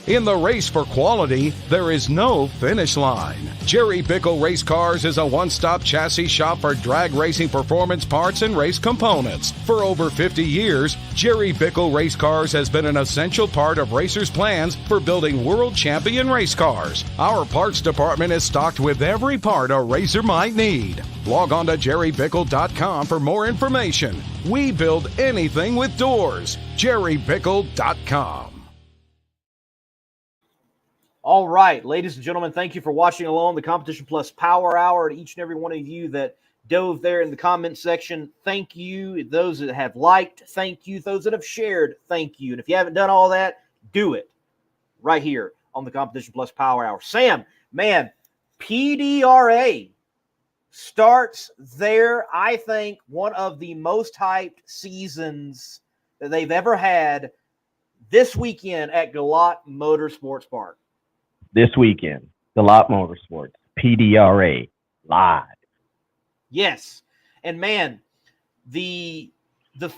J: In the race for quality, there is no finish line. Jerry Bickle Race Cars is a one-stop chassis shop for drag racing performance parts and race components. For over 50 years, Jerry Bickle Race Cars has been an essential part of racers' plans for building world champion race cars. Our parts department is stocked with every part a racer might need. Log on to jerrybickle.com for more information. We build anything with doors. jerrybickle.com.
C: All right, ladies and gentlemen, thank you for watching along the Competition Plus Power Hour. To each and every one of you that dove there in the comment section, thank you. Those that have liked, thank you. Those that have shared, thank you. And if you haven't done all that, do it right here on the Competition Plus Power Hour. Sam, man, PDRA starts there, I think, one of the most hyped seasons that they've ever had this weekend at Galot Motorsports Park.
D: This weekend, Galot Motorsports, PDRA, live.
C: Yes. And man, the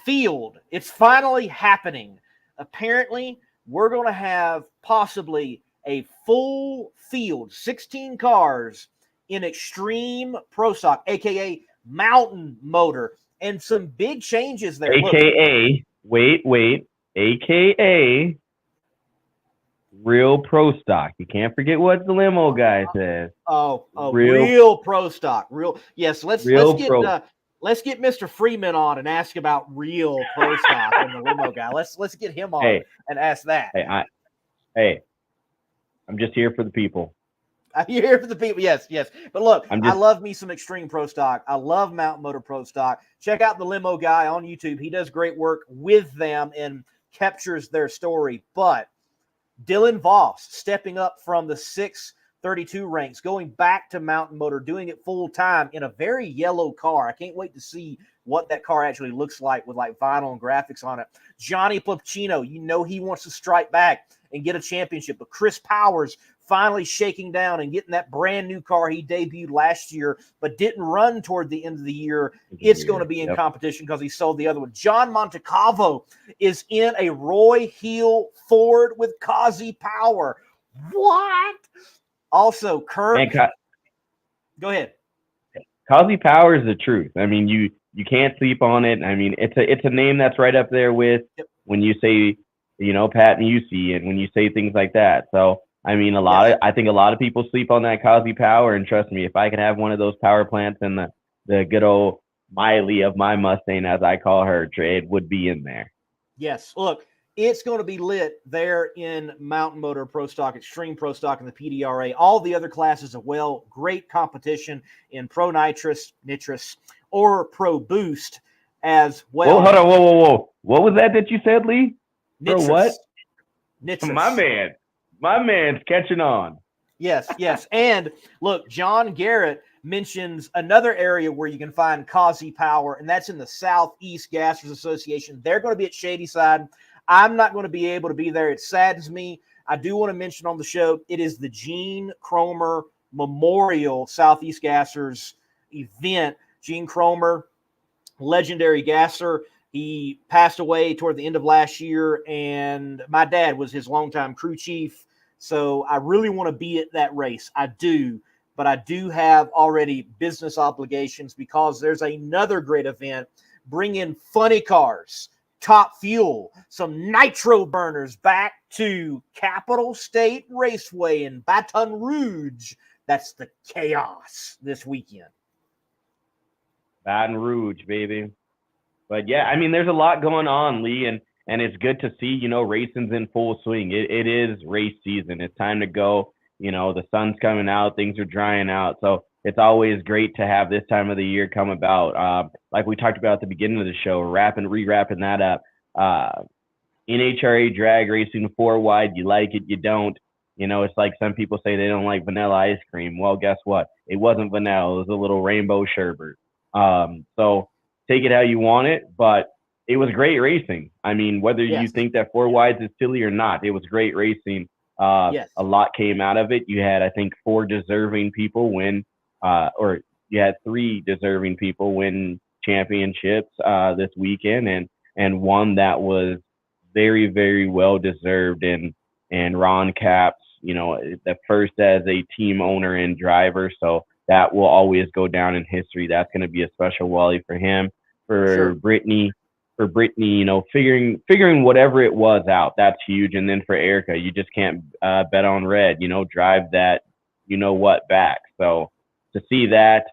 C: field, it's finally happening. Apparently, we're going to have possibly a full field, 16 cars in Extreme Pro Stock, a.k.a. Mountain Motor, and some big changes there.
D: A.k.a. Wait, a.k.a. Real Pro Stock. You can't forget what the limo guy says.
C: Real Pro Stock. Yes, let's get Mr. Freeman on and ask about Real Pro Stock and the limo guy. Let's get him on and ask that.
D: Hey, I'm just here for the people.
C: You're here for the people. Yes, yes. But look,
D: I'm
C: I
D: just
C: love me some Extreme Pro Stock. I love Mountain Motor Pro Stock. Check out the Limo Guy on YouTube. He does great work with them and captures their story. But Dylan Voss stepping up from the 632 ranks, going back to Mountain Motor, doing it full time in a very yellow car. I can't wait to see what that car actually looks like with like vinyl and graphics on it. Johnny Papchino, he wants to strike back and get a championship. But Chris Powers finally shaking down and getting that brand new car he debuted last year, but didn't run toward the end of the year. It's going to be in competition because he sold the other one. John Montecalvo is in a Roy Hill Ford with Kazi Power. What? Also, Kirk. Go ahead.
D: Kazi Power is the truth. I mean, you can't sleep on it. I mean, it's a name that's right up there with when you say, Pat Musey and when you say things like that. So, I mean, I think a lot of people sleep on that Kazi Power, and trust me, if I could have one of those power plants in the good old Miley of my Mustang, as I call her, it would be in there.
C: Yes. Look, it's going to be lit there in Mountain Motor Pro Stock, Extreme Pro Stock, and the PDRA. All the other classes as well. Great competition in Pro Nitrous, or Pro Boost as well.
D: Oh, hold on. Whoa. What was that you said, Lee?
C: Nitrous.
D: Pro what?
C: Nitrous.
D: My man's catching on.
C: Yes. And look, John Garrett mentions another area where you can find Kazi Power, and that's in the Southeast Gassers Association. They're going to be at Shadyside. I'm not going to be able to be there. It saddens me. I do want to mention on the show, it is the Gene Cromer Memorial Southeast Gassers event. Gene Cromer, legendary gasser. He passed away toward the end of last year, and my dad was his longtime crew chief. So I really want to be at that race. I do, but I do have already business obligations because there's another great event. Bring in funny cars, Top Fuel, some nitro burners back to Capital State Raceway in Baton Rouge. That's the chaos this weekend.
D: Baton Rouge, baby. But yeah, I mean, there's a lot going on, Lee, and it's good to see, racing's in full swing. It is race season. It's time to go. The sun's coming out, things are drying out. So it's always great to have this time of the year come about. Like we talked about at the beginning of the show, re-wrapping that up. NHRA drag racing 4-wide, you like it, you don't. It's like some people say they don't like vanilla ice cream. Well, guess what? It wasn't vanilla. It was a little rainbow sherbet. So take it how you want it, but it was great racing. I mean, whether you think that 4-wides is silly or not, it was great racing. A lot came out of it. You had, I think, 4 deserving people win, or you had 3 deserving people win championships this weekend, and one that was very, very well deserved. And Ron Capps, the first as a team owner and driver, so that will always go down in history. That's going to be a special Wally for him. For Brittany, figuring whatever it was out, that's huge. And then for Erica, you just can't bet on red, drive that, back. So to see that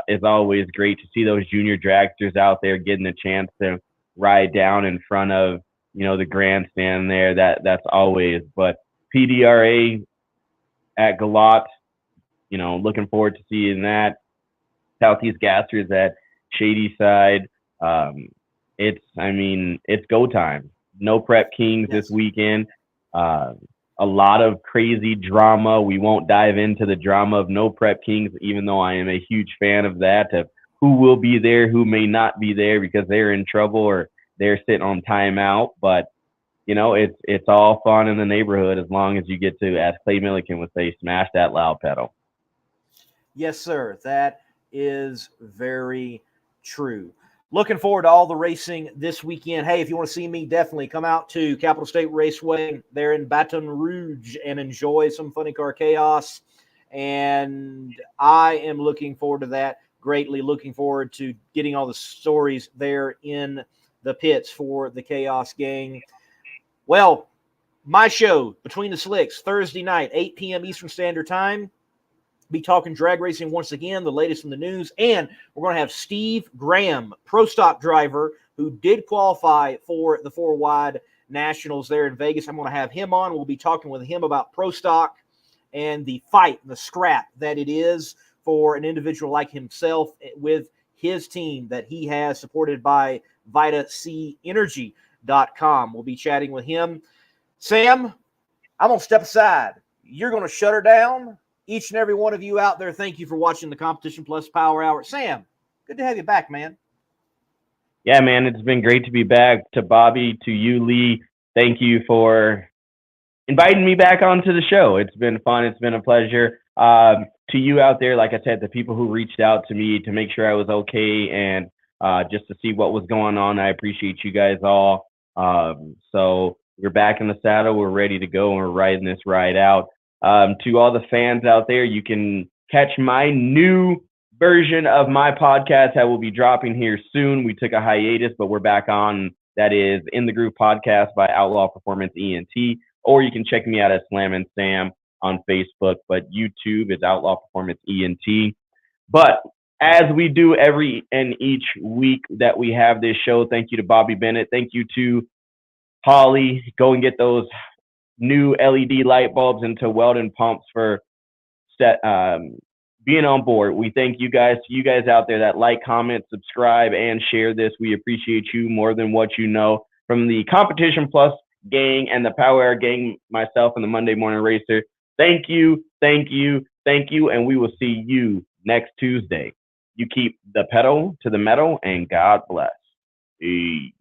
D: is always great. To see those junior dragsters out there getting a chance to ride down in front of, the grandstand there, that's always. But PDRA at Galat, looking forward to seeing that. Southeast Gassers at Shadyside. It's go time. No Prep Kings this weekend. A lot of crazy drama. We won't dive into the drama of No Prep Kings, even though I am a huge fan of that, of who will be there, who may not be there because they're in trouble or they're sitting on timeout. But, it's all fun in the neighborhood as long as you get to, as Clay Milliken would say, smash that loud pedal.
C: Yes, sir. That is very true. Looking forward to all the racing this weekend. Hey, if you want to see me, definitely come out to Capital State Raceway there in Baton Rouge and enjoy some funny car chaos. And I am looking forward to that greatly. Looking forward to getting all the stories there in the pits for the Chaos Gang. Well, my show, Between the Slicks, Thursday night, 8 p.m. Eastern Standard Time. Be talking drag racing once again, the latest in the news. And we're going to have Steve Graham, Pro Stock driver, who did qualify for the 4-wide Nationals there in Vegas. I'm going to have him on. We'll be talking with him about Pro Stock and the fight, the scrap that it is for an individual like himself with his team that he has, supported by VitaCEnergy.com. We'll be chatting with him. Sam, I'm going to step aside. You're going to shut her down. Each and every one of you out there, thank you for watching the Competition Plus Power Hour. Sam, good to have you back, man.
D: Yeah, man, it's been great to be back. To Bobby, to you, Lee, thank you for inviting me back onto the show. It's been fun. It's been a pleasure. To you out there, like I said, the people who reached out to me to make sure I was okay and just to see what was going on, I appreciate you guys all. So we're back in the saddle. We're ready to go, and we're riding this ride out. To all the fans out there, you can catch my new version of my podcast that will be dropping here soon. We took a hiatus, but we're back on. That is In the Groove Podcast by Outlaw Performance ENT, or you can check me out at Slam and Sam on Facebook, but YouTube is Outlaw Performance ENT. But as we do every and each week that we have this show, thank you to Bobby Bennett. Thank you to Holly. Go and get those new LED light bulbs into Weldon Pumps for being on board. We thank you guys. To you guys out there that like, comment, subscribe, and share this. We appreciate you more than what you know. From the Competition Plus gang and the Power Hour gang, myself and the Monday Morning Racer, thank you, thank you, thank you, and we will see you next Tuesday. You keep the pedal to the metal, and God bless. Peace.